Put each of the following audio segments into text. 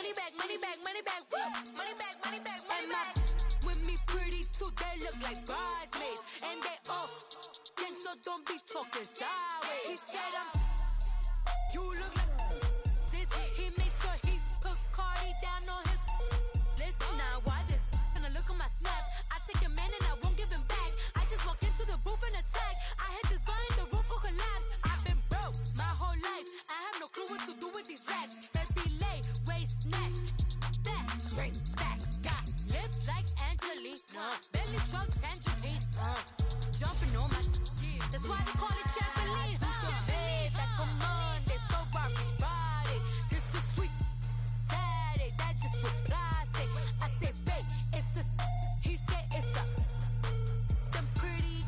money back, money back, money back, woo. Money back, money back, money back. With me pretty too, they look like bridesmaids. And they all think so, don't be talking sideways. He said you look like this. He makes sure he put Cardi down on his list. Now why this? Gonna look at my snap. I take a man and I won't give him back. I just walk into the booth and attack. I hit this bar and the roof will collapse. I've been broke my whole life. I have no clue what to do with these racks. Baby lay, waist snatch. That straight facts. Got lips like Angelina. Belly truck tangerine. Jumping on my that's why they call it trampoline. Hey, back on Monday, throw rock Friday. This is sweet Saturday, that's just what plastic. I say, babe, it's a. He said it's a. Them pretty.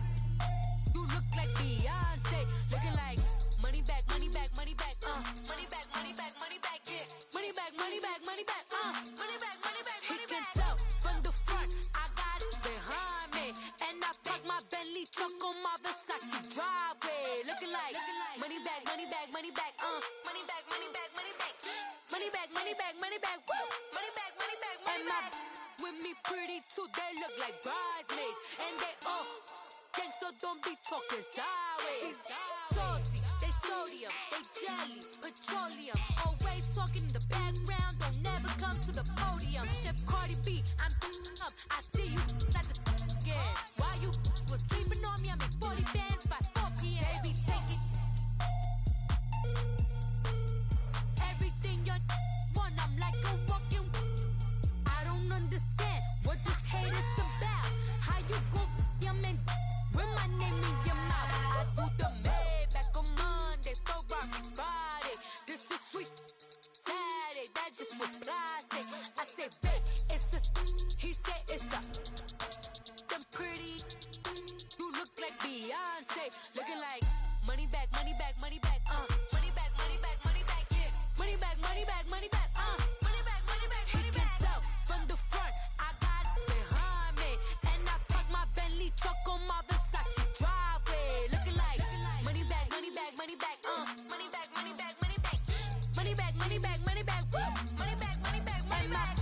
You look like Beyonce, looking like money back, money back, money back, money back, money back, money back, yeah. Money back, money back, money back, money back, money back. He can tell from the front, I got it behind me, and I park my Bentley truck on my Versace driveway, looking like money back, money back, money back, money back, money back, money back, money back, money back, money back, woo. Money back, money back, money back. With me pretty too, they look like bridesmaids, and they all think so, don't be talking sideways. Salty, they sodium, they jelly, petroleum. Always talking in the background, don't never come to the podium. Chef Cardi B, I'm up, I see you like the again. Why you was sleeping on me? I make 40 bands by 4 p.m. Baby, take it. Everything you want, I'm like a walking. I don't understand what this hate is about. How you go, your man, with my name in your mouth. I do the Maybach on Monday, throw rock Friday. This is sweet Saturday, that's just what plastic. I say, babe, it's a. He said it's a. Them pretty. You look like Beyonce, looking like money back, money back, money back, money back, money back, money back, yeah. Money back, money back, money back, money back, money back, money back. He can tell from the front, I got it behind me, and I park my Bentley truck on my Versace driveway, looking like money back, money back, money back, money back, money back, money back, money back, money back, money back, woo. Money back, money back, money back.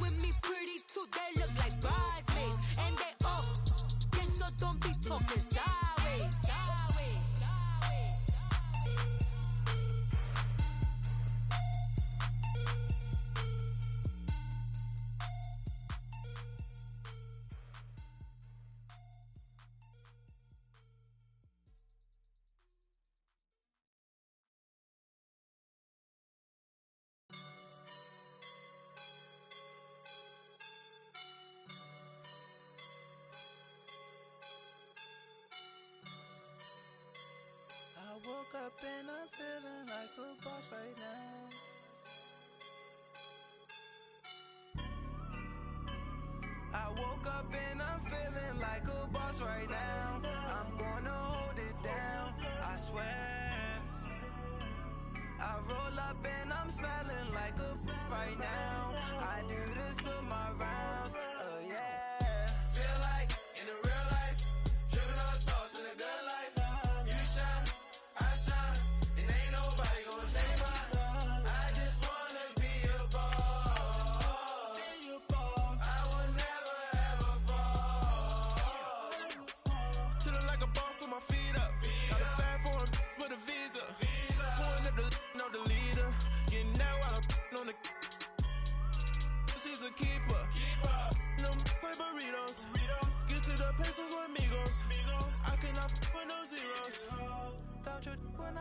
With me pretty too, they look like bridesmaids, and they all think so, don't be talking sideways, sideways, sideways. I woke up and I'm feeling like a boss right now. I woke up and I'm feeling like a boss right now. I'm gonna hold it down, I swear. I roll up and I'm smelling like a right now. I do this for my rounds, yeah. Feel like in the real life, dripping on sauce in a good life. You shine, I shine, and ain't nobody gonna take mine. I just wanna be a boss. I will never ever fall. Chillin' like a boss with my feet up. Got a bag for him with a visa. Pulling up the know the leader. Getting that while I'm on the. She's a keeper. No play burritos. Get to the pesos with amigos. I cannot with no zeros. Don't you when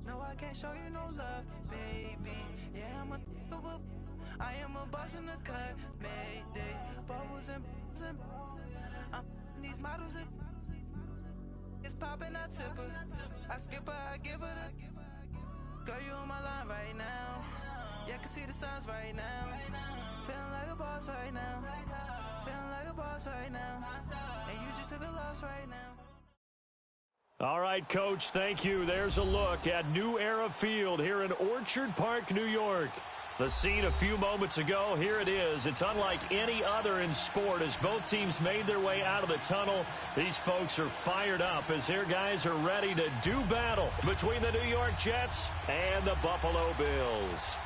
no, I can't show you no love, baby. Yeah, I am a boss in the cut, Mayday. Bubbles and I'm these models. It's popping, I tip her. I skip her, I give her the. Girl, you on my line right now. Yeah, I can see the signs right now. Feeling like a boss right now. Feeling like a boss right now. And you just took a loss right now. All right, Coach, thank you. There's a look at New Era Field here in Orchard Park, New York. The scene a few moments ago, here it is. It's unlike any other in sport as both teams made their way out of the tunnel. These folks are fired up as their guys are ready to do battle between the New York Jets and the Buffalo Bills.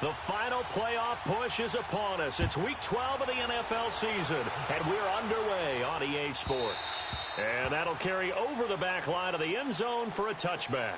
The final playoff push is upon us. It's Week 12 of the NFL season, and we're underway on EA Sports. And that'll carry over the back line of the end zone for a touchback.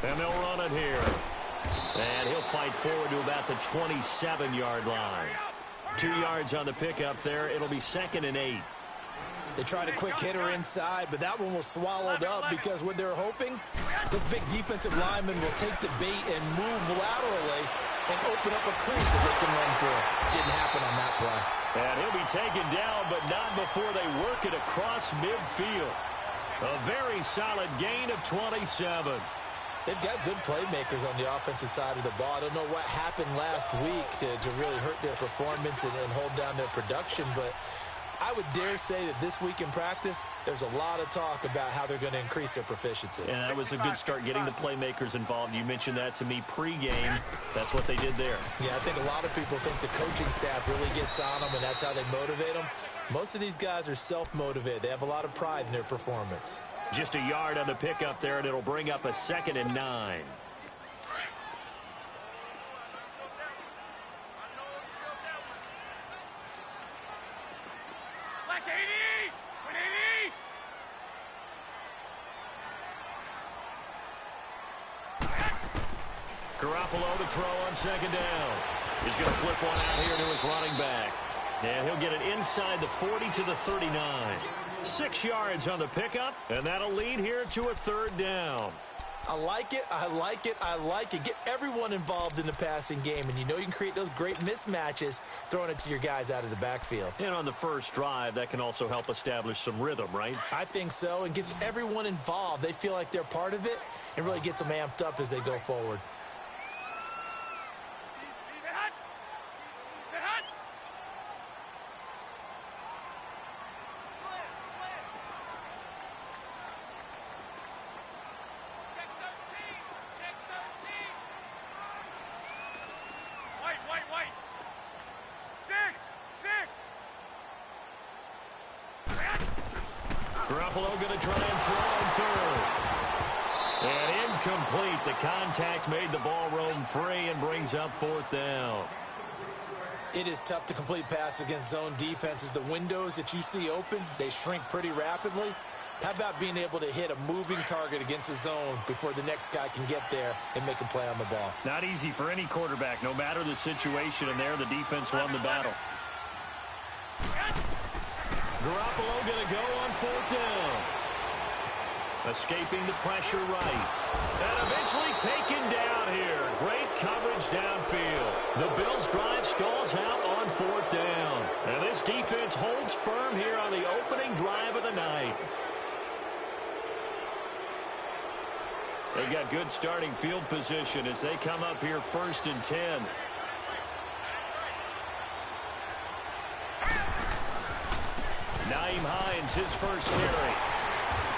And they'll run it here. And he'll fight forward to about the 27-yard line. 2 yards on the pickup there. It'll be 2nd and 8. They tried a quick hitter inside, but that one was swallowed up because what they're hoping, this big defensive lineman will take the bait and move laterally and open up a crease that they can run through. Didn't happen on that play. And he'll be taken down, but not before they work it across midfield. A very solid gain of 27. They've got good playmakers on the offensive side of the ball. I don't know what happened last week to really hurt their performance and hold down their production, but I would dare say that this week in practice, there's a lot of talk about how they're going to increase their proficiency. And that was a good start getting the playmakers involved. You mentioned that to me pregame. That's what they did there. Yeah, I think a lot of people think the coaching staff really gets on them, and that's how they motivate them. Most of these guys are self-motivated. They have a lot of pride in their performance. Just a yard on the pickup there, and it'll bring up a 2nd and 9. Garoppolo to throw on 2nd down. He's going to flip one out here to his running back. And he'll get it inside the 40 to the 39. 6 yards on the pickup, and that'll lead here to a 3rd down. I like it, I like it, I like it. Get everyone involved in the passing game, and you know you can create those great mismatches throwing it to your guys out of the backfield. And on the first drive, that can also help establish some rhythm, right? I think so, and gets everyone involved. They feel like they're part of it, and really gets them amped up as they go forward. Garoppolo going to try and throw on 3rd. And incomplete. The contact made the ball roam free and brings up 4th down. It is tough to complete passes against zone defenses. The windows that you see open, they shrink pretty rapidly. How about being able to hit a moving target against a zone before the next guy can get there and make a play on the ball? Not easy for any quarterback, no matter the situation, and there the defense won the battle. Garoppolo going to go on 4th down. Escaping the pressure right. And eventually taken down here. Great coverage downfield. The Bills' drive stalls out on 4th down. And this defense holds firm here on the opening drive of the night. They got good starting field position as they come up here 1st and 10. Nyheim Hines, his first carry.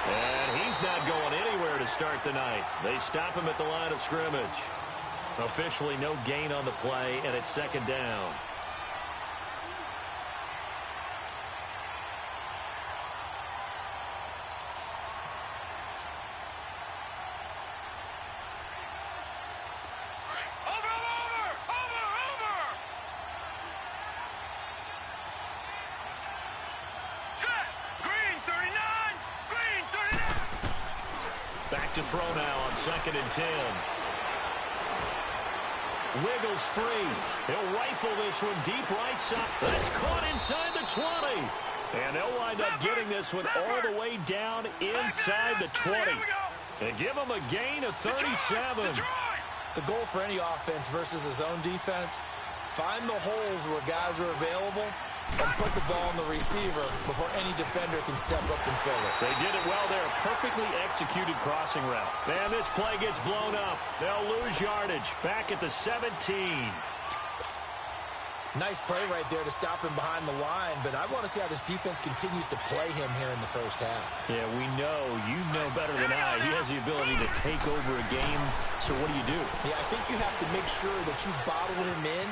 And he's not going anywhere to start the night. They stop him at the line of scrimmage. Officially no gain on the play, and it's 2nd down. To throw now on 2nd and 10. Wiggles free. He'll rifle this one deep right side. That's caught inside the 20. And they'll wind up getting this one all the way down inside the 20. And give them a gain of 37. The goal for any offense versus a zone defense, find the holes where guys are available and put the ball on the receiver before any defender can step up and fill it. They did it well there. Perfectly executed crossing route. And this play gets blown up. They'll lose yardage. Back at the 17. Nice play right there to stop him behind the line, but I want to see how this defense continues to play him here in the first half. Yeah, we know. You know better than I. He has the ability to take over a game. So what do you do? Yeah, I think you have to make sure that you bottle him in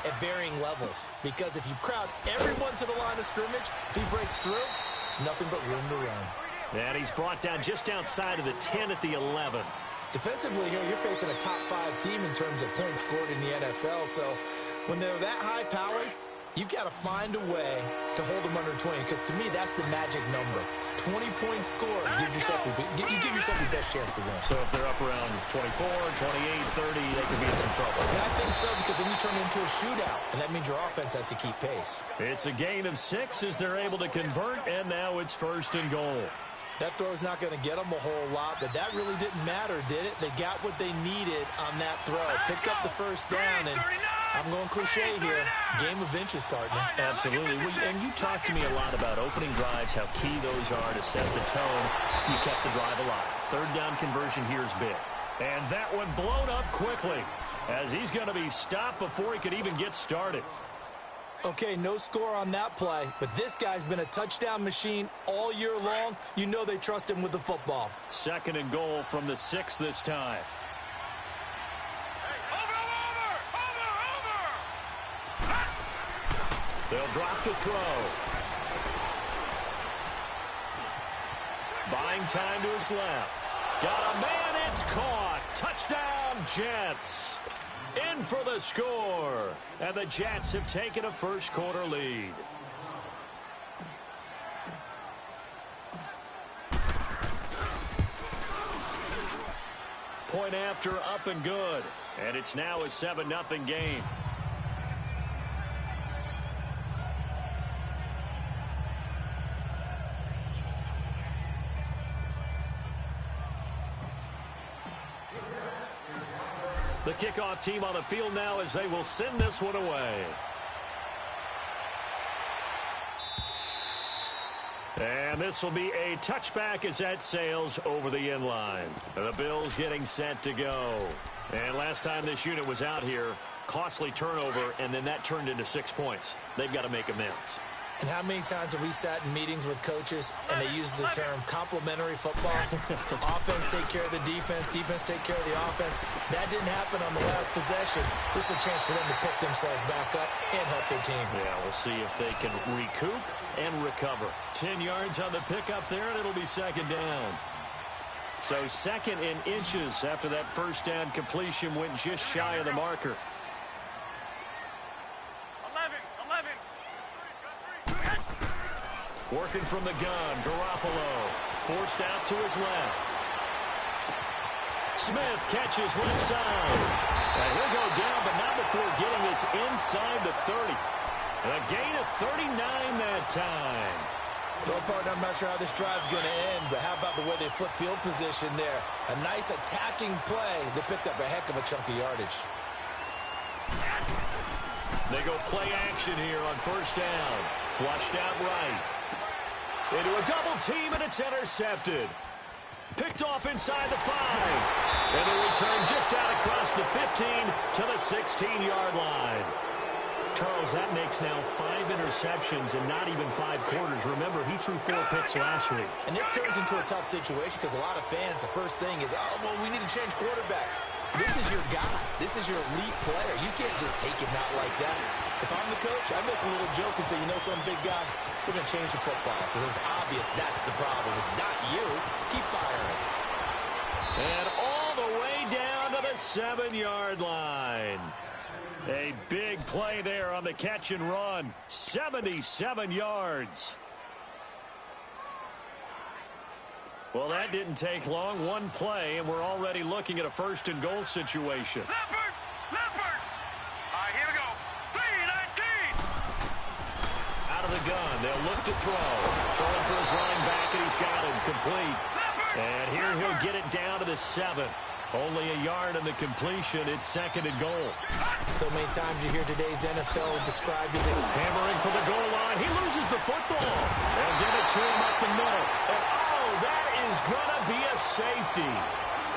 at varying levels, because if you crowd everyone to the line of scrimmage, if he breaks through, there's nothing but room to run. And he's brought down just outside of the 10 at the 11. Defensively here, you're facing a top 5 team in terms of points scored in the NFL, so when they're that high-powered, you've got to find a way to hold them under 20, because to me, that's the magic number. 20 points scored, you give yourself your best chance to win. So if they're up around 24, 28, 30, they could be in some trouble. Yeah, I think so, because then you turn it into a shootout, and that means your offense has to keep pace. It's a gain of 6 as they're able to convert, and now it's 1st and goal. That throw's not going to get them a whole lot, but that really didn't matter, did it? They got what they needed on that throw. Picked up the first down, and I'm going cliche here. Game of inches, partner. Absolutely. And you talked to me a lot about opening drives, how key those are to set the tone. You kept the drive alive. 3rd down conversion here is big. And that one blown up quickly as he's going to be stopped before he could even get started. Okay, no score on that play, but this guy's been a touchdown machine all year long. You know they trust him with the football. 2nd and goal from the 6 this time. They'll drop the throw. Buying time to his left. Got a man, it's caught. Touchdown, Jets. In for the score. And the Jets have taken a first-quarter lead. Point after, up and good. And it's now a 7-0 game. The kickoff team on the field now as they will send this one away. And this will be a touchback as that sails over the end line. The Bills getting set to go. And last time this unit was out here, costly turnover, and then that turned into 6 points. They've got to make amends. And how many times have we sat in meetings with coaches and they use the term complementary football? Offense take care of the defense, defense take care of the offense. That didn't happen on the last possession. This is a chance for them to pick themselves back up and help their team. Yeah, we'll see if they can recoup and recover. 10 yards on the pickup there, and it'll be 2nd down. So 2nd in inches after that first down completion went just shy of the marker. Working from the gun, Garoppolo forced out to his left. Smith catches left side. And he'll go down, but not before getting this inside the 30. And a gain of 39 that time. Well, partner, I'm not sure how this drive's going to end, but how about the way they flip field position there? A nice attacking play. They picked up a heck of a chunk of yardage. They go play action here on 1st down. Flushed out right. Into a double team, and it's intercepted. Picked off inside the 5. And a return just out across the 15 to the 16-yard line. Charles, that makes now 5 interceptions in not even 5 quarters. Remember, he threw 4 picks last week. And this turns into a tough situation because a lot of fans, the first thing is, oh, well, we need to change quarterbacks. This is your guy. This is your elite player. You can't just take him out like that. If I'm the coach, I make a little joke and say, you know, some big guy, we're going to change the football. So it's obvious that's the problem. It's not you. Keep firing. And all the way down to the 7-yard line. A big play there on the catch and run. 77 yards. Well, that didn't take long. One play, and we're already looking at a 1st and goal situation. Leopard! Leopard! All right, here we go. 3-19! Out of the gun. They'll look to throw. Throwing for his running back, and he's got him complete. And here he'll get it down to the 7. Only a yard in the completion. It's 2nd and goal. So many times you hear today's NFL described as a hammering for the goal line. He loses the football. They'll give it to him up the middle. And, oh, that is going to be a safety.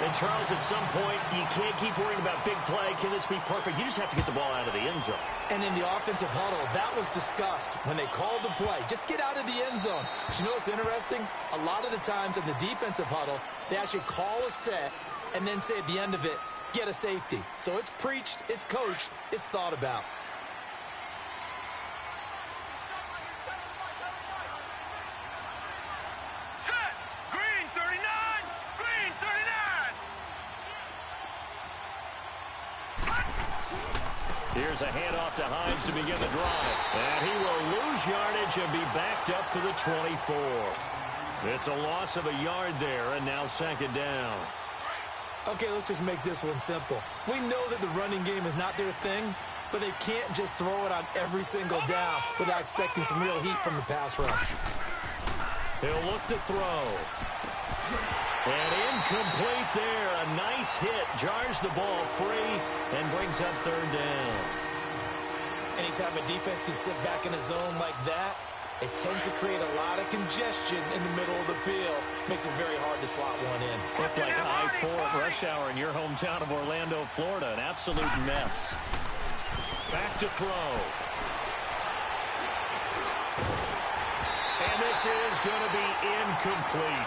And, Charles, at some point, you can't keep worrying about big play. Can this be perfect? You just have to get the ball out of the end zone. And in the offensive huddle, that was discussed when they called the play. Just get out of the end zone. But you know what's interesting? A lot of the times in the defensive huddle, they actually call a set and then say at the end of it, get a safety. So it's preached, it's coached, it's thought about. Set. Green 39. Green 39. Here's a handoff to Hines to begin the drive. And he will lose yardage and be backed up to the 24. It's a loss of a yard there, and now 2nd down. Okay, let's just make this one simple. We know that the running game is not their thing, but they can't just throw it on every single down without expecting some real heat from the pass rush. He'll look to throw. And incomplete there. A nice hit. Jars the ball free and brings up 3rd down. Anytime a defense can sit back in a zone like that, it tends to create a lot of congestion in the middle of the field. Makes it very hard to slot one in. Looked like I-4 at rush hour in your hometown of Orlando, Florida. An absolute mess. Back to throw. And this is going to be incomplete.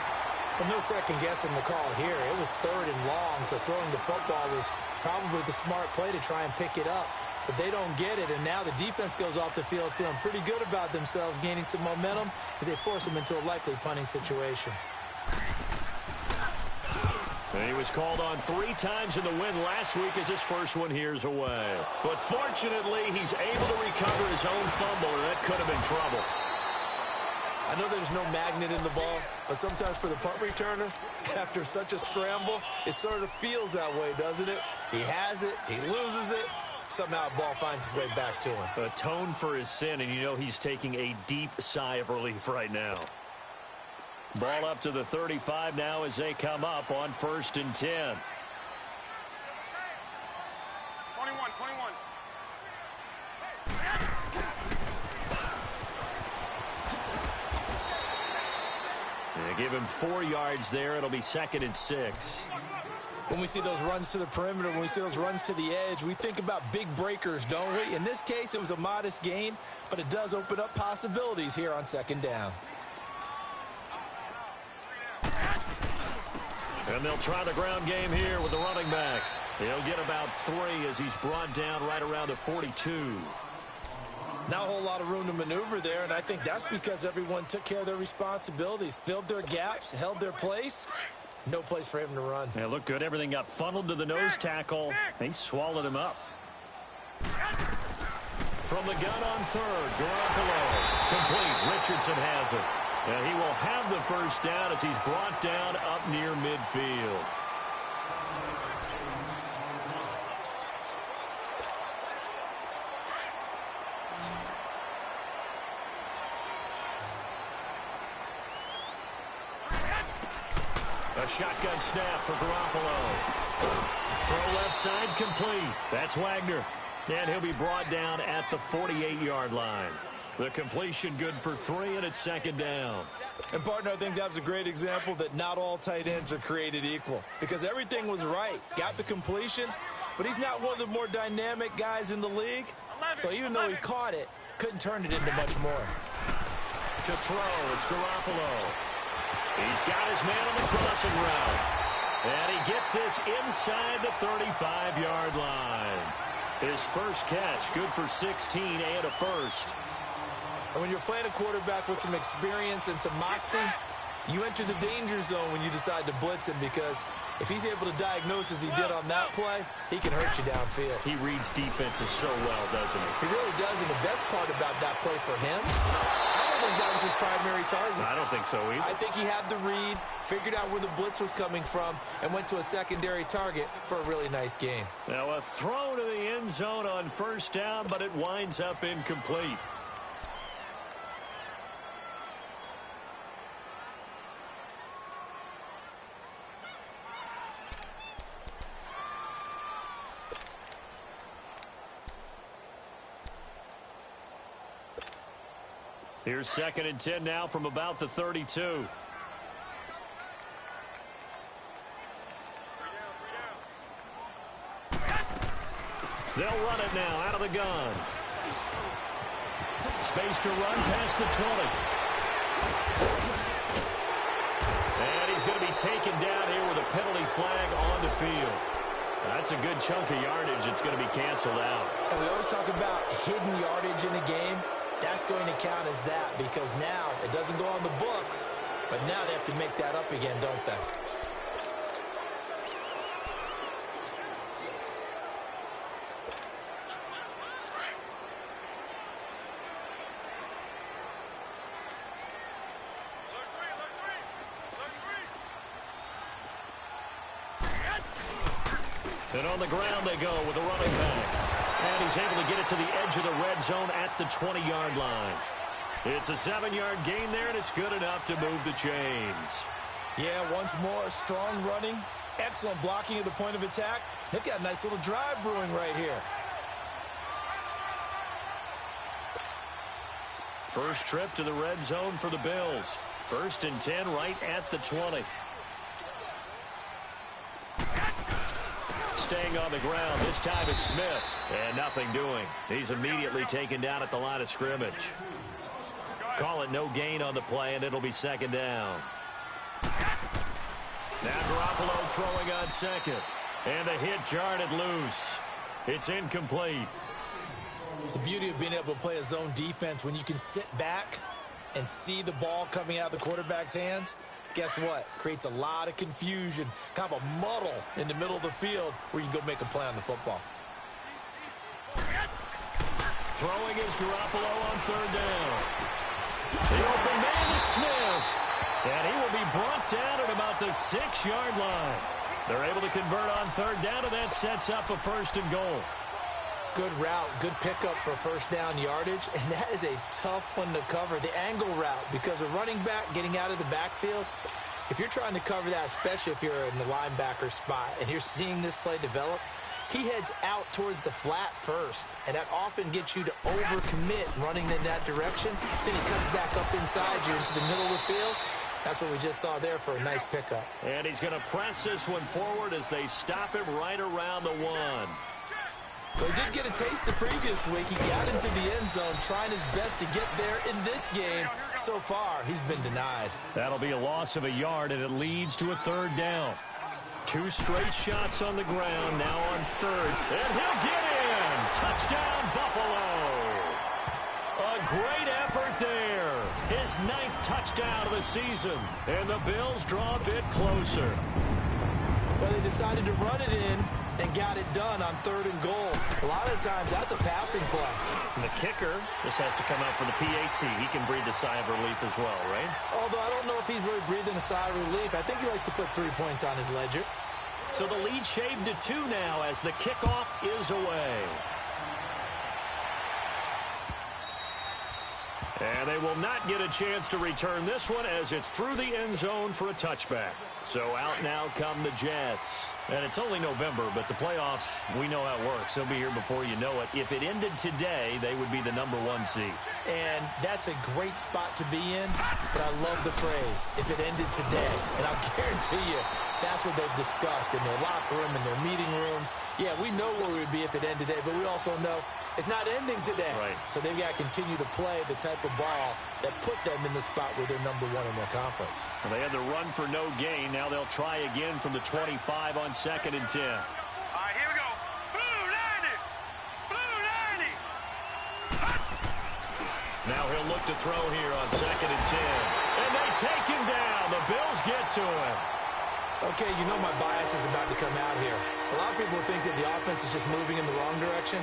Well, no second guessing the call here. It was 3rd and long, so throwing the football was probably the smart play to try and pick it up. But they don't get it, and now the defense goes off the field feeling pretty good about themselves, gaining some momentum as they force them into a likely punting situation. And he was called on 3 times in the win last week as his first one here's away. But fortunately, he's able to recover his own fumble, or that could have been trouble. I know there's no magnet in the ball, but sometimes for the punt returner, after such a scramble, it sort of feels that way, doesn't it? He has it, he loses it. Somehow the ball finds its way back to him. Atone for his sin, and you know he's taking a deep sigh of relief right now. Ball up to the 35 now as they come up on 1st and 10. 21. They give him 4 yards there. It'll be 2nd and 6. When we see those runs to the perimeter, when we see those runs to the edge, we think about big breakers, don't we? In this case, it was a modest gain, but it does open up possibilities here on 2nd down. And they'll try the ground game here with the running back. He'll get about 3 as he's brought down right around the 42. Not a whole lot of room to maneuver there, and I think that's because everyone took care of their responsibilities, filled their gaps, held their place. No place for him to run. Yeah, looked good. Everything got funneled to the nose tackle. He swallowed him up. From the gun on 3rd, Garoppolo. Complete. Richardson has it. And he will have the 1st down as he's brought down up near midfield. A shotgun snap for Garoppolo. Throw left side complete. That's Wagner. And he'll be brought down at the 48-yard line. The completion good for 3, and it's 2nd down. And, partner, I think that was a great example that not all tight ends are created equal. Because everything was right. Got the completion, but he's not one of the more dynamic guys in the league. So even though he caught it, couldn't turn it into much more. To throw, it's Garoppolo. He's got his man on the crossing route. And he gets this inside the 35-yard line. His first catch, good for 16 and a 1st. And when you're playing a quarterback with some experience and some moxie, you enter the danger zone when you decide to blitz him, because if he's able to diagnose as he did on that play, he can hurt you downfield. He reads defenses so well, doesn't he? He really does, and the best part about that play for him, I don't think that was his primary target. I don't think so either. I think he had the read, figured out where the blitz was coming from, and went to a secondary target for a really nice gain. Now a throw to the end zone on 1st down, but it winds up incomplete. Here's 2nd and 10 now from about the 32. They'll run it now out of the gun. Space to run past the 20. And he's going to be taken down here with a penalty flag on the field. That's a good chunk of yardage. It's going to be canceled out. And we always talk about hidden yardage in a game. That's going to count as that because now it doesn't go on the books, but now they have to make that up again, don't they? And on the ground they go with a running back. And he's able to get it to the edge of the red zone at the 20-yard line. It's a 7-yard gain there, and it's good enough to move the chains. Yeah, once more, strong running, excellent blocking at the point of attack. They've got a nice little drive brewing right here. First trip to the red zone for the Bills. 1st and 10 right at the 20. Staying on the ground. This time it's Smith. And nothing doing. He's immediately taken down at the line of scrimmage. Call it no gain on the play, and it'll be 2nd down. Now Garoppolo throwing on 2nd. And the hit jarred it loose. It's incomplete. The beauty of being able to play a zone defense when you can sit back and see the ball coming out of the quarterback's hands, guess what? Creates a lot of confusion, kind of a muddle in the middle of the field where you can go make a play on the football. Throwing is Garoppolo on 3rd down. The open man is Smith. And he will be brought down at about the 6-yard line. They're able to convert on 3rd down, and that sets up a 1st and goal. Good route, good pickup for 1st down yardage, and that is a tough one to cover, the angle route, because a running back getting out of the backfield, if you're trying to cover that, especially if you're in the linebacker spot and you're seeing this play develop, he heads out towards the flat first, and that often gets you to overcommit running in that direction. Then he cuts back up inside you into the middle of the field. That's what we just saw there for a nice pickup. And he's going to press this one forward as they stop him right around the 1. Well, he did get a taste the previous week. He got into the end zone trying his best to get there in this game. So far, he's been denied. That'll be a loss of a yard, and it leads to a 3rd down. 2 straight shots on the ground, now on 3rd. And he'll get in! Touchdown, Buffalo! A great effort there. His 9th touchdown of the season. And the Bills draw a bit closer. Well, they decided to run it in and got it done on 3rd and goal. A lot of times, that's a passing play. And the kicker, this has to come out for the PAT. He can breathe a sigh of relief as well, right? Although I don't know if he's really breathing a sigh of relief. I think he likes to put 3 points on his ledger. So the lead shaved to 2 now as the kickoff is away. And they will not get a chance to return this one as it's through the end zone for a touchback. So out now come the Jets. And it's only November, but the playoffs, we know how it works. They'll be here before you know it. If it ended today, they would be the #1 seed. And that's a great spot to be in, but I love the phrase, if it ended today. And I'll guarantee you, that's what they've discussed in their locker room, in their meeting rooms. Yeah, we know where we would be if it ended today, but we also know it's not ending today. Right. So they've got to continue to play the type of ball that put them in the spot where they're #1 in their conference. Well, they had the run for no gain. Now they'll try again from the 25 on 2nd and 10. All right, here we go. Blue 90. Blue 90. Now he'll look to throw here on 2nd and 10. And they take him down. The Bills get to him. Okay, you know my bias is about to come out here. A lot of people think that the offense is just moving in the wrong direction.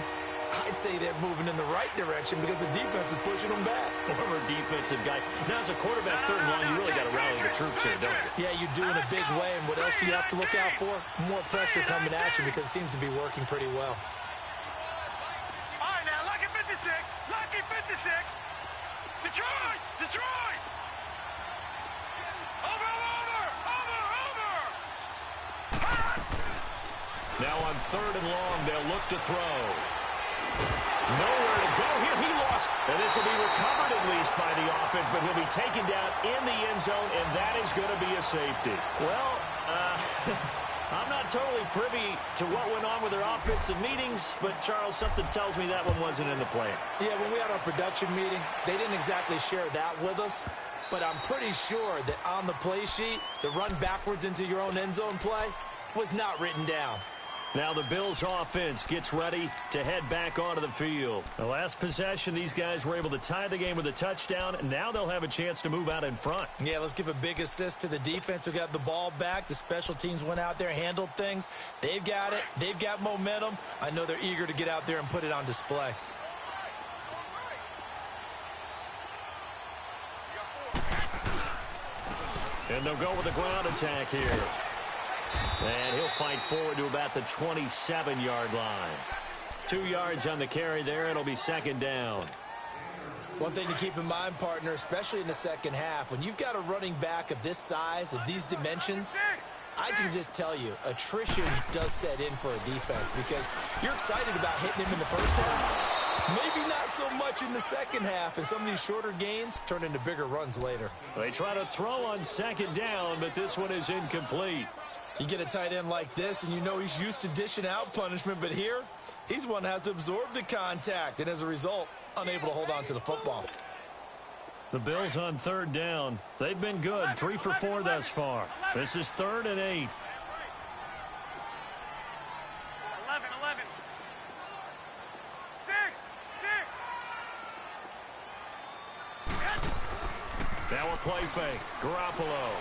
I'd say they're moving in the right direction because the defense is pushing them back. Former defensive guy. Now, as a quarterback, 3rd and 1, you really got to rally the troops here, don't you? Yeah, you do in a big way. And what else do you have to look out for? More pressure coming at you because it seems to be working pretty well. All right, now, Lucky 56. Lucky 56. Detroit. Detroit. Over. Now on 3rd and long, they'll look to throw. Nowhere to go here. He lost And this will be recovered at least by the offense, but he'll be taken down in the end zone, and that is going to be a safety. Well, I'm not totally privy to what went on with their offensive meetings, but, Charles, something tells me that one wasn't in the plan. Yeah, when we had our production meeting, they didn't exactly share that with us, but I'm pretty sure that on the play sheet, the run backwards into your own end zone play was not written down. Now the Bills offense gets ready to head back onto the field. The last possession, these guys were able to tie the game with a touchdown, and now they'll have a chance to move out in front. Yeah, let's give a big assist to the defense who got the ball back. The special teams went out there, handled things. They've got it. They've got momentum. I know they're eager to get out there and put it on display. And they'll go with the ground attack here. And he'll fight forward to about the 27-yard line. 2 yards on the carry there. It'll be second down. One thing to keep in mind, partner, especially in the second half, when you've got a running back of this size, of these dimensions, I can just tell you, attrition does set in for a defense because you're excited about hitting him in the first half. Maybe not so much in the second half, and some of these shorter gains turn into bigger runs later. They try to throw on second down, but this one is incomplete. You get a tight end like this, and you know he's used to dishing out punishment, but here, he's one that has to absorb the contact, and as a result, unable to hold on to the football. The Bills on third down. They've been good, 3 for 4 thus far. This is 3rd and 8. 11. 6. Now a play fake. Garoppolo.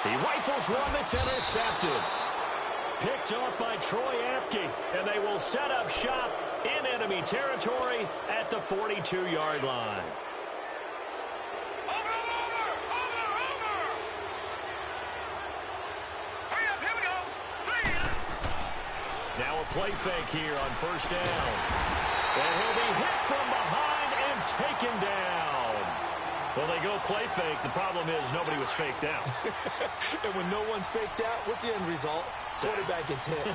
He rifles one that's intercepted. Picked off by Troy Apke, and they will set up shop in enemy territory at the 42-yard line. Over. Hurry up, here we go. 3. Now a play fake here on first down. And he'll be hit from behind and taken down. Well, they go play fake. The problem is nobody was faked out. And when no one's faked out, what's the end result? Quarterback gets hit. All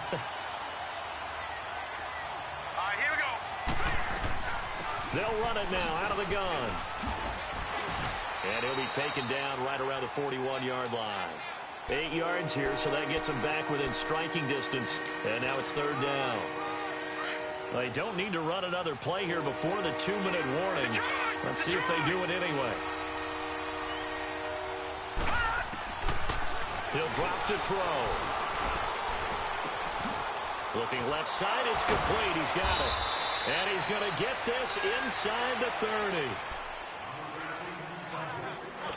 right, here we go. They'll run it now out of the gun. And he'll be taken down right around the 41-yard line. 8 yards here, so that gets them back within striking distance. And now it's third down. They don't need to run another play here before the 2-minute warning. Let's see if they do it anyway. He'll drop to throw. Looking left side, it's complete. He's got it. And he's going to get this inside the 30.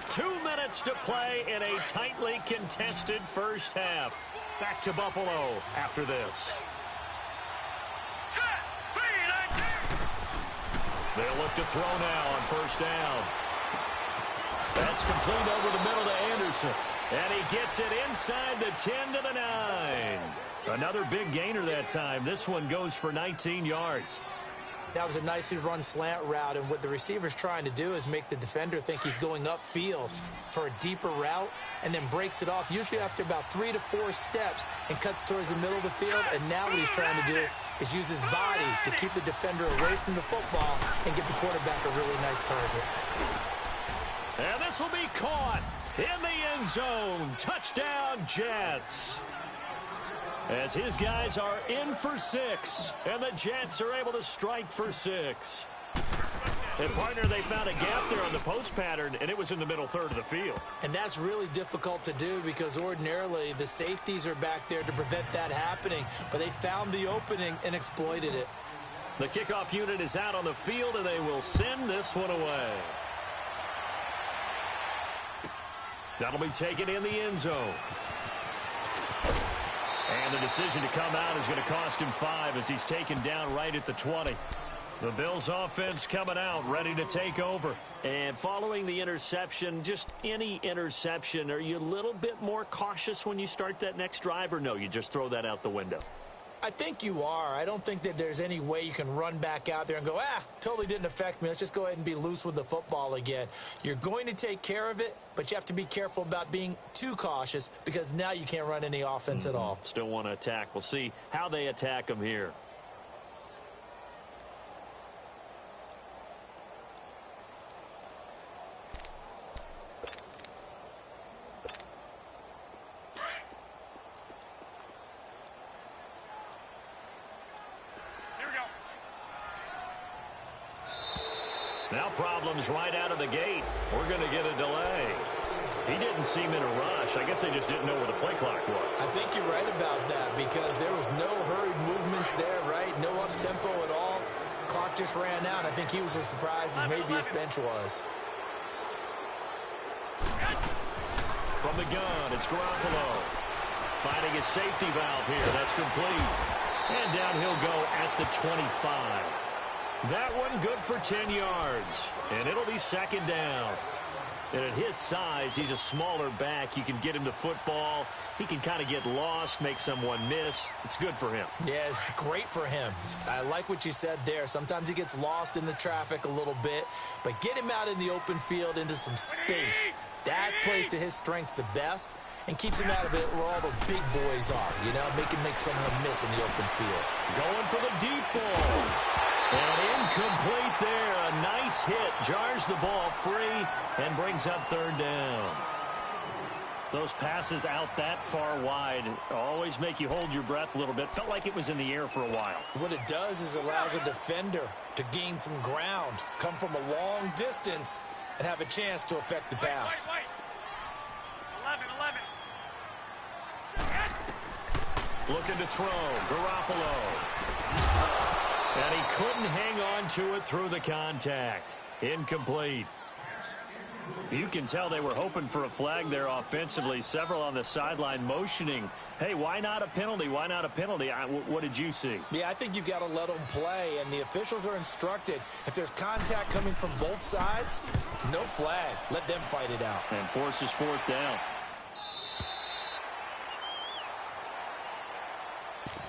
2 minutes to play in a tightly contested first half. Back to Buffalo after this. Set. 3, 19. They'll look to throw now on first down. That's complete over the middle to Anderson. And he gets it inside the 10 to the 9. Another big gainer that time. This one goes for 19 yards. That was a nicely run slant route, and what the receiver's trying to do is make the defender think he's going upfield for a deeper route and then breaks it off, usually after about 3 to 4 steps, and cuts towards the middle of the field. And now what he's trying to do is use his body to keep the defender away from the football and give the quarterback a really nice target. And this will be caught in the end zone. Touchdown, Jets. As his guys are in for 6, and the Jets are able to strike for 6. And, partner, they found a gap there on the post pattern, and it was in the middle third of the field. And that's really difficult to do because ordinarily the safeties are back there to prevent that happening, but they found the opening and exploited it. The kickoff unit is out on the field, and they will send this one away. That'll be taken in the end zone. And the decision to come out is going to cost him 5 as he's taken down right at the 20. The Bills offense coming out, ready to take over. And following the interception, just any interception, are you a little bit more cautious when you start that next drive, or no, you just throw that out the window? I think you are. I don't think that there's any way you can run back out there and go, totally didn't affect me. Let's just go ahead and be loose with the football again. You're going to take care of it, but you have to be careful about being too cautious because now you can't run any offense at all. Still want to attack. We'll see how they attack them here. Now problems right out of the gate. We're going to get a delay. He didn't seem in a rush. I guess they just didn't know where the play clock was. I think you're right about that because there was no hurried movements there, right? No up-tempo at all. Clock just ran out. I think he was as surprised as maybe his bench was. From the gun, it's Garoppolo. Finding his safety valve here. That's complete. And down he'll go at the 25. That one good for 10 yards. And it'll be second down. And at his size, he's a smaller back. You can get him to football. He can kind of get lost, make someone miss. It's good for him. Yeah, it's great for him. I like what you said there. Sometimes he gets lost in the traffic a little bit, but get him out in the open field into some space. That plays to his strengths the best and keeps him out of it where all the big boys are, you know, make someone miss in the open field. Going for the deep ball. And incomplete there. A nice hit. Jars the ball free and brings up third down. Those passes out that far wide always make you hold your breath a little bit. Felt like it was in the air for a while. What it does is allows a defender to gain some ground, come from a long distance, and have a chance to affect the pass. Wait. 11. Looking to throw. Garoppolo. And he couldn't hang on to it through the contact. Incomplete. You can tell they were hoping for a flag there offensively. Several on the sideline motioning, hey, why not a penalty? Why not a penalty? What did you see? Yeah, I think you've got to let them play, and the officials are instructed. If there's contact coming from both sides, no flag. Let them fight it out. And forces fourth down.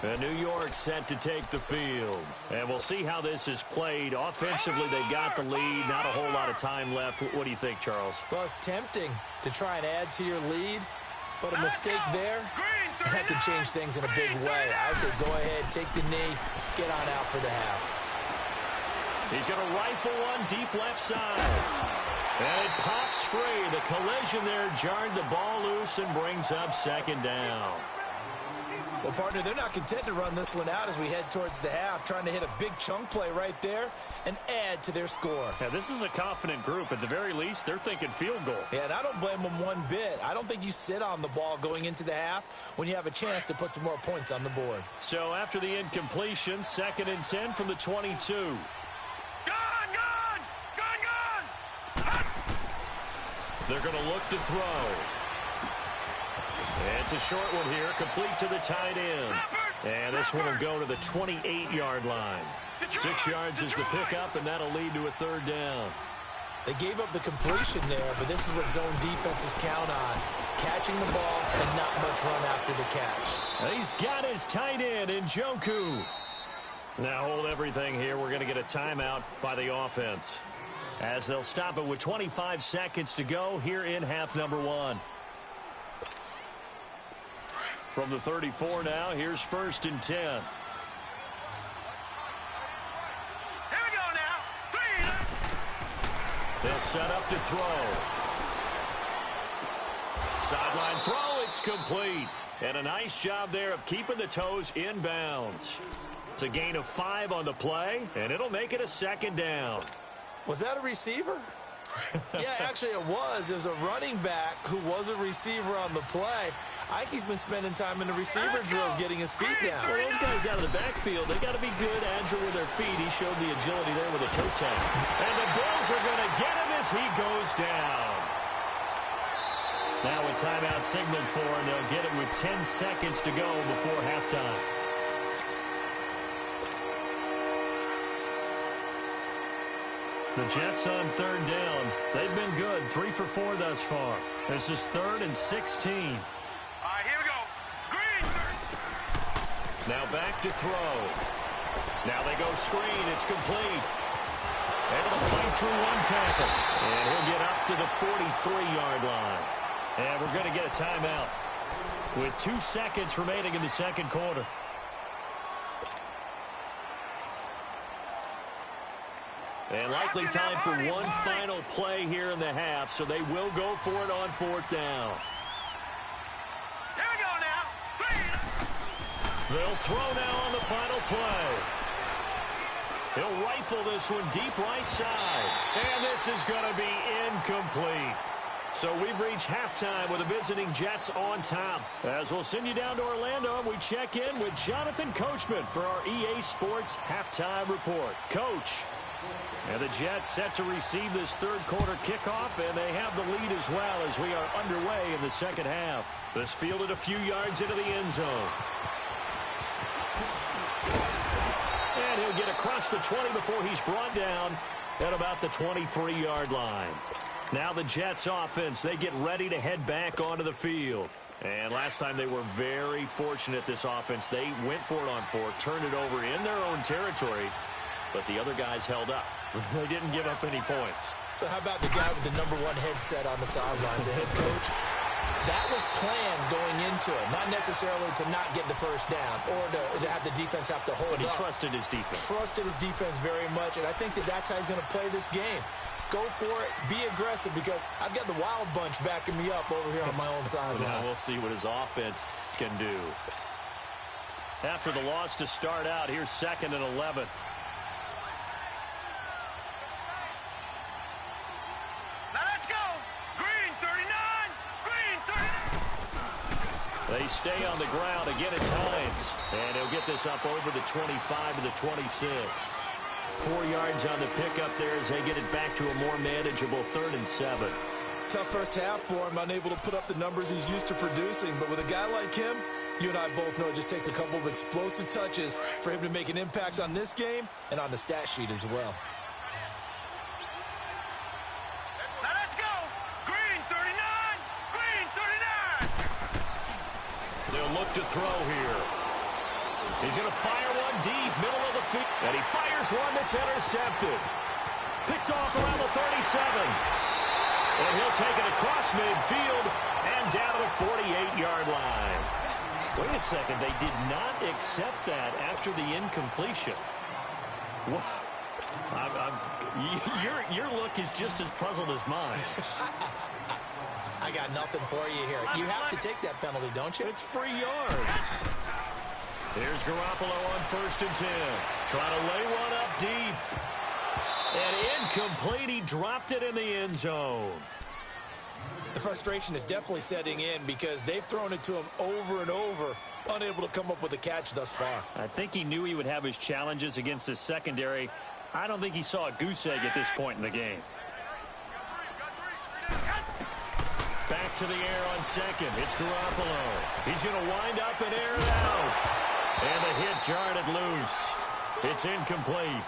And New York set to take the field. And we'll see how this is played. Offensively, they've got the lead. Not a whole lot of time left. What do you think, Charles? Well, it's tempting to try and add to your lead, but a mistake there, that could change things in a big way. I say go ahead, take the knee, get on out for the half. He's going to rifle one deep left side. And it pops free. The collision there jarred the ball loose and brings up second down. Well, partner, they're not content to run this one out as we head towards the half, trying to hit a big chunk play right there and add to their score. Yeah, this is a confident group. At the very least, they're thinking field goal. Yeah, and I don't blame them one bit. I don't think you sit on the ball going into the half when you have a chance to put some more points on the board. So after the incompletion, 2nd and 10 from the 22. Gone! They're going to look to throw. It's a short one here, complete to the tight end. And this one will go to the 28-yard line. 6 yards is the pickup, and that'll lead to a third down. They gave up the completion there, but this is what zone defenses count on. Catching the ball and not much run after the catch. He's got his tight end in Njoku. Now hold everything here. We're going to get a timeout by the offense, as they'll stop it with 25 seconds to go here in half number 1. From the 34 now, here's 1st and 10. Here we go now. 3. They'll set up to throw. Sideline throw, it's complete. And a nice job there of keeping the toes inbounds. It's a gain of 5 on the play, and it'll make it a second down. Was that a receiver? Yeah, actually it was. It was a running back who was a receiver on the play. Ike's been spending time in the receiver drills getting his feet down. Well, those guys out of the backfield, they got to be good, agile with their feet. He showed the agility there with a toe tap. And the Bills are going to get him as he goes down. Now a timeout signaled for, and they'll get it with 10 seconds to go before halftime. The Jets on 3rd down. They've been good, 3 for 4 thus far. This is 3rd and 16. All right, here we go. Green. Now back to throw. Now they go screen. It's complete. Able to fight through one tackle. And he'll get up to the 43-yard line. And we're going to get a timeout with 2 seconds remaining in the second quarter. And likely time for one final play here in the half, so they will go for it on 4th down. Here we go now. 3. They'll throw now on the final play. He'll rifle this one deep right side. And this is going to be incomplete. So we've reached halftime with the visiting Jets on top. As we'll send you down to Orlando, we check in with Jonathan Coachman for our EA Sports Halftime Report. Coach. And the Jets set to receive this third quarter kickoff, and they have the lead as well as we are underway in the second half. This fielded a few yards into the end zone. And he'll get across the 20 before he's brought down at about the 23-yard line. Now the Jets offense, they get ready to head back onto the field. And last time they were very fortunate, this offense. They went for it on fourth, turned it over in their own territory, but the other guys held up. They didn't give up any points. So how about the guy with the number one headset on the sidelines, the head coach? That was planned going into it, not necessarily to not get the first down or to have the defense have to hold up. But he trusted his defense. Trusted his defense very much, and I think that's how he's going to play this game. Go for it, be aggressive, because I've got the wild bunch backing me up over here on my own sideline. Now we'll see what his offense can do. After the loss to start out, here's 2nd and 11. Now let's go. Green 39. Green 39. They stay on the ground. Again, it's Hines. And he'll get this up over the 25 to the 26. 4 yards on the pickup there as they get it back to a more manageable 3rd and 7. Tough first half for him, unable to put up the numbers he's used to producing. But with a guy like him, you and I both know it just takes a couple of explosive touches for him to make an impact on this game and on the stat sheet as well. Now let's go. Green 39. Green 39. They'll look to throw here. He's going to fire one deep, middle of the field. And he fires one that's intercepted. Picked off around the 37. And he'll take it across midfield and down to the 48-yard line. Wait a second. They did not accept that after the incompletion. What? Your look is just as puzzled as mine. I got nothing for you here. You have to take that penalty, don't you? It's free yards. Here's Garoppolo on 1st and 10. Trying to lay one up deep. And incomplete. He dropped it in the end zone. The frustration is definitely setting in because they've thrown it to him over and over, unable to come up with a catch thus far. I think he knew he would have his challenges against his secondary. I don't think he saw a goose egg at this point in the game. Back to the air on 2nd. It's Garoppolo. He's going to wind up and air it out. And the hit jarred it loose. It's incomplete.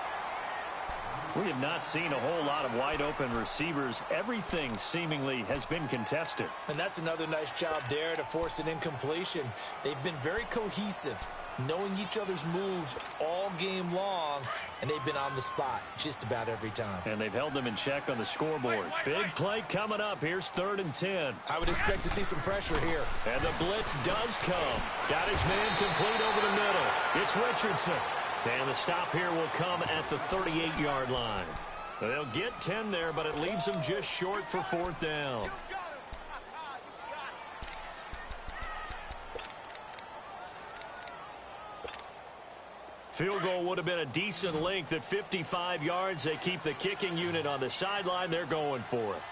We have not seen a whole lot of wide-open receivers. Everything seemingly has been contested. And that's another nice job there to force an incompletion. They've been very cohesive, knowing each other's moves all game long, and they've been on the spot just about every time. And they've held them in check on the scoreboard. Big play coming up. Here's 3rd and 10. I would expect to see some pressure here. And the blitz does come. Got his man complete over the middle. It's Richardson. And the stop here will come at the 38-yard line. They'll get 10 there, but it leaves them just short for 4th down. Field goal would have been a decent length at 55 yards. They keep the kicking unit on the sideline. They're going for it.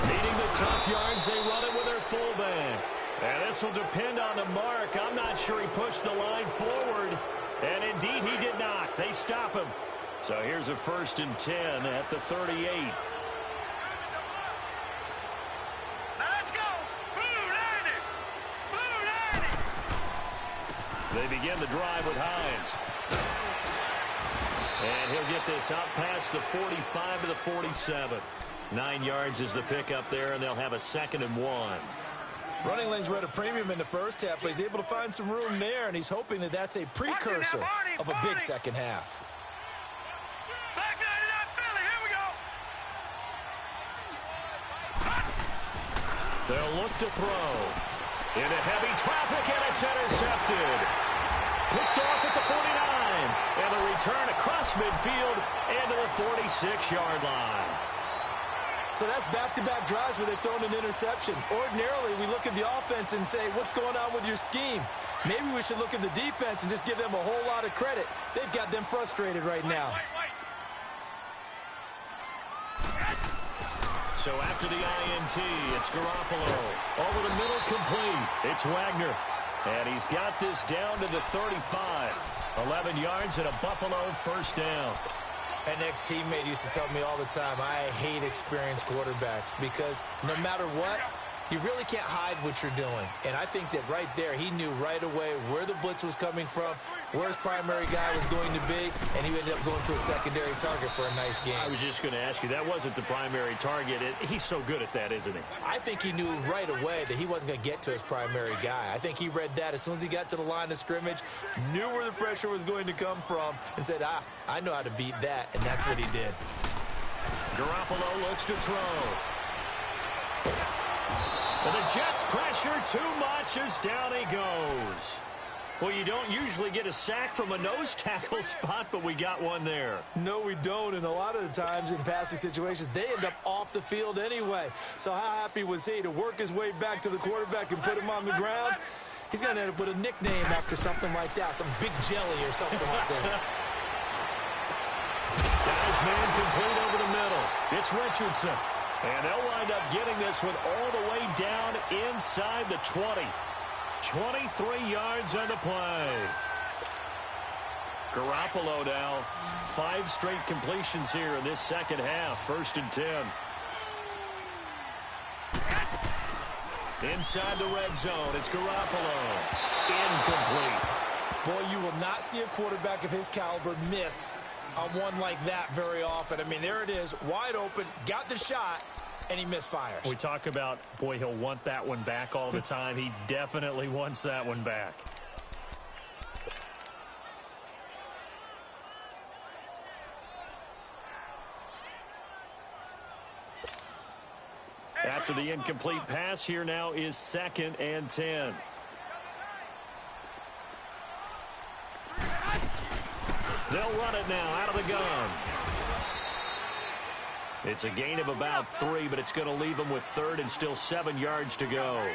Needing the tough yards, they run it with their fullback. And this will depend on the mark. I'm not sure he pushed the line forward. And indeed, he did not. They stop him. So here's a 1st and 10 at the 38. Now let's go. Blue 90. Blue 90. They begin the drive with Hines. And he'll get this out past the 45 to the 47. 9 yards is the pickup there, and they'll have a 2nd and 1. Running lanes were at a premium in the first half, but he's able to find some room there, and he's hoping that that's a precursor of a big second half. Back 99 Philly. Here we go. They'll look to throw. Into heavy traffic, and it's intercepted. Picked off at the 49. And a return across midfield into the 46-yard line. So that's back-to-back drives where they've thrown an interception. Ordinarily, we look at the offense and say, what's going on with your scheme? Maybe we should look at the defense and just give them a whole lot of credit. They've got them frustrated right now. So after the INT, it's Garoppolo. Over the middle, complete. It's Wagner. And he's got this down to the 35. 11 yards and a Buffalo first down. An ex-teammate used to tell me all the time, I hate experienced quarterbacks because no matter what, you really can't hide what you're doing. And I think that right there, he knew right away where the blitz was coming from, where his primary guy was going to be, and he ended up going to a secondary target for a nice game. I was just going to ask you, that wasn't the primary target. He's so good at that, isn't he? I think he knew right away that he wasn't going to get to his primary guy. I think he read that as soon as he got to the line of scrimmage, knew where the pressure was going to come from, and said, I know how to beat that, and that's what he did. Garoppolo looks to throw. And the Jets pressure too much as down he goes. Well, you don't usually get a sack from a nose tackle spot, but we got one there. No, we don't, and a lot of the times in passing situations, they end up off the field anyway. So how happy was he to work his way back to the quarterback and put him on the ground? He's going to end up with a nickname after something like that, some Big Jelly or something like that. Guys, man complete over the middle. It's Richardson. And they'll wind up getting this one all the way down inside the 20. 23 yards on the play. Garoppolo now, 5 straight completions here in this second half. 1st and 10. Inside the red zone, it's Garoppolo. Incomplete. Boy, you will not see a quarterback of his caliber miss on one like that very often. I mean, there it is, wide open, got the shot, and he misfires. We talk about, boy, he'll want that one back all the time. He definitely wants that one back. After the incomplete pass, here now is 2nd and 10. They'll run it now out of the gun. It's a gain of about 3, but it's going to leave them with 3rd and still 7 yards to go.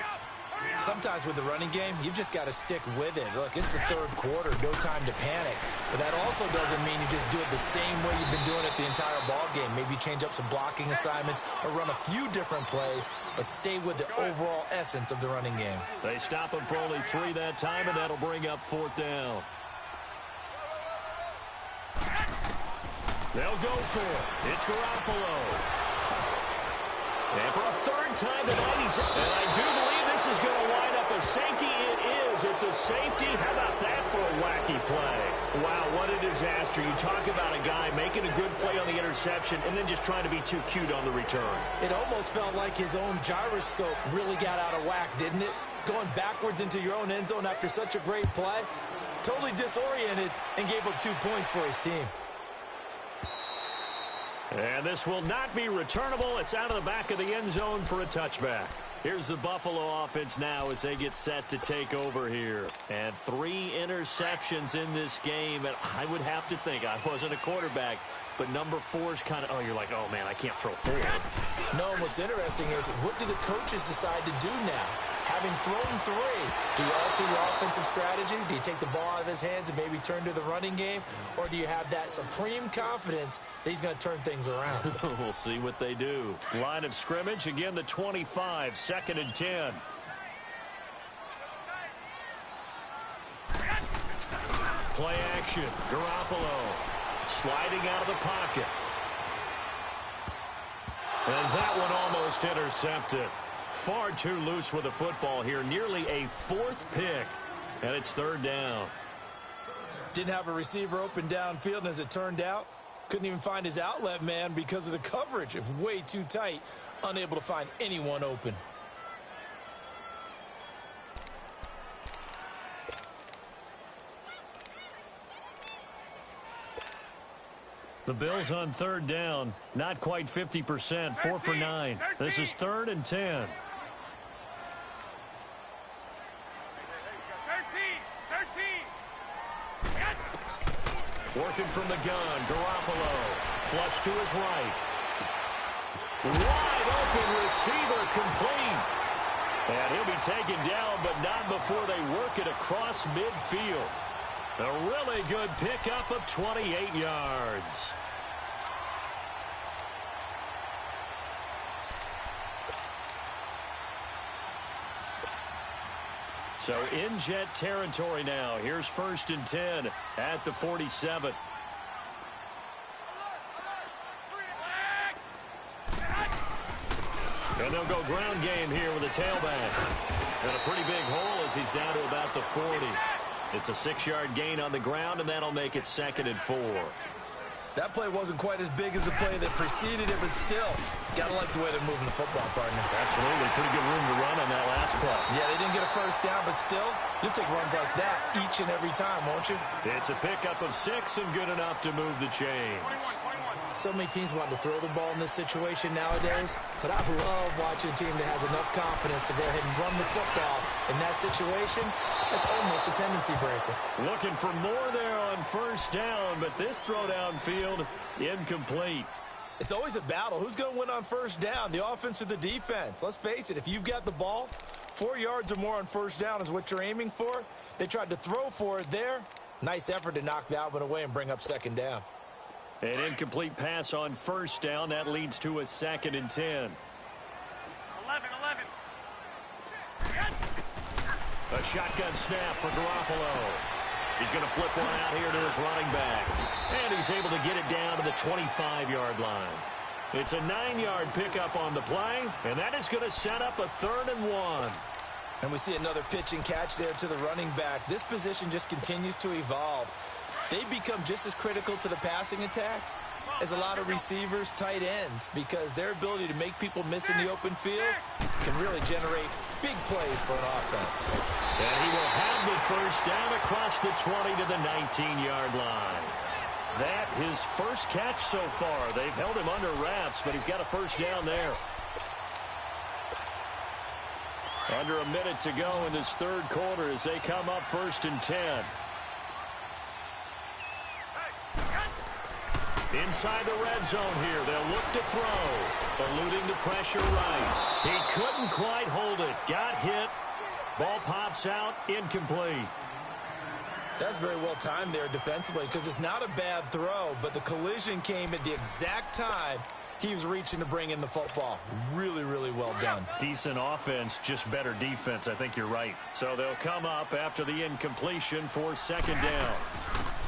Sometimes with the running game, you've just got to stick with it. Look, it's the 3rd quarter, no time to panic. But that also doesn't mean you just do it the same way you've been doing it the entire ball game. Maybe change up some blocking assignments or run a few different plays, but stay with the overall essence of the running game. They stop him for only 3 that time, and that'll bring up 4th down. They'll go for it. It's Garoppolo. And for a 3rd time tonight, and I do believe this is going to wind up a safety. It is. It's a safety. How about that for a wacky play? Wow, what a disaster. You talk about a guy making a good play on the interception and then just trying to be too cute on the return. It almost felt like his own gyroscope really got out of whack, didn't it? Going backwards into your own end zone after such a great play. Totally disoriented and gave up 2 points for his team. And this will not be returnable. It's out of the back of the end zone for a touchback. Here's the Buffalo offense now as they get set to take over here. And 3 interceptions in this game. And I would have to think, I wasn't a quarterback, but number 4 is kind of, you're like, oh, man, I can't throw 4. No, and what's interesting is, what do the coaches decide to do now? Having thrown 3, do you alter your offensive strategy? Do you take the ball out of his hands and maybe turn to the running game? Or do you have that supreme confidence that he's going to turn things around? We'll see what they do. Line of scrimmage, again, the 25, 2nd and 10. Play action. Garoppolo sliding out of the pocket. And that one almost intercepted. Far too loose with the football here. Nearly a 4th pick. And it's 3rd down. Didn't have a receiver open downfield, and as it turned out, couldn't even find his outlet man because of the coverage. It was way too tight. Unable to find anyone open. The Bills on 3rd down. Not quite 50%. 4 for 9. This is 3rd and 10. 13. Working from the gun. Garoppolo. Flush to his right. Wide open receiver complete. And he'll be taken down, but not before they work it across midfield. A really good pickup of 28 yards. So in Jet territory now. Here's 1st and 10 at the 47. And they'll go ground game here with a tailback. And a pretty big hole as he's down to about the 40. It's a 6-yard gain on the ground, and that'll make it 2nd and 4. That play wasn't quite as big as the play that preceded it, but still, got to like the way they're moving the football, partner. Absolutely. Pretty good room to run on that last play. Yeah, they didn't get a first down, but still, you'll take runs like that each and every time, won't you? It's a pickup of 6 and good enough to move the chains. So many teams want to throw the ball in this situation nowadays, but I love watching a team that has enough confidence to go ahead and run the football. In that situation, that's almost a tendency breaker. Looking for more there on 1st down, but this throw downfield incomplete. It's always a battle. Who's going to win on 1st down, the offense or the defense? Let's face it, if you've got the ball, 4 yards or more on 1st down is what you're aiming for. They tried to throw for it there. Nice effort to knock that one away and bring up 2nd down. An incomplete pass on 1st down. That leads to a 2nd and 10. 11. A shotgun snap for Garoppolo. He's going to flip one out here to his running back. And he's able to get it down to the 25-yard line. It's a 9-yard pickup on the play, and that is going to set up a 3rd and 1. And we see another pitch and catch there to the running back. This position just continues to evolve. They become just as critical to the passing attack as a lot of receivers, tight ends, because their ability to make people miss in the open field can really generate big plays for an offense. And he will have the 1st down across the 20 to the 19-yard line. That his first catch so far. They've held him under wraps, but he's got a 1st down there. Under a minute to go in this 3rd quarter as they come up 1st and 10. Inside the red zone here. They'll look to throw. Eluding the pressure right. He couldn't quite hold it. Got hit. Ball pops out. Incomplete. That's very well timed there defensively because it's not a bad throw, but the collision came at the exact time he was reaching to bring in the football. Really, really well done. Decent offense, just better defense. I think you're right. So they'll come up after the incompletion for 2nd down.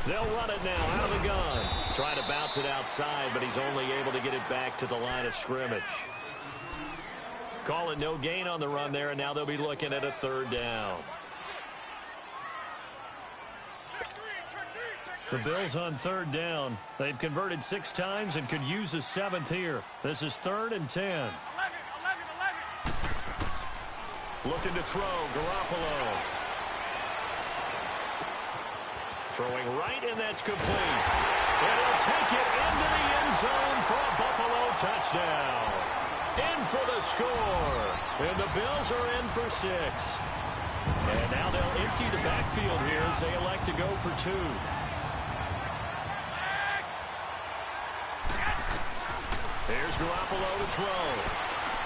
They'll run it now out of the gun. Trying to bounce it outside, but he's only able to get it back to the line of scrimmage. Call it no gain on the run there, and now they'll be looking at a 3rd down. The Bills on 3rd down. They've converted 6 times and could use a 7th here. This is 3rd and 10. 11. Looking to throw, Garoppolo. Throwing right, and that's complete. And he'll take it into the end zone for a Buffalo touchdown. In for the score. And the Bills are in for 6. And now they'll empty the backfield here as they elect to go for 2. Here's Garoppolo to throw.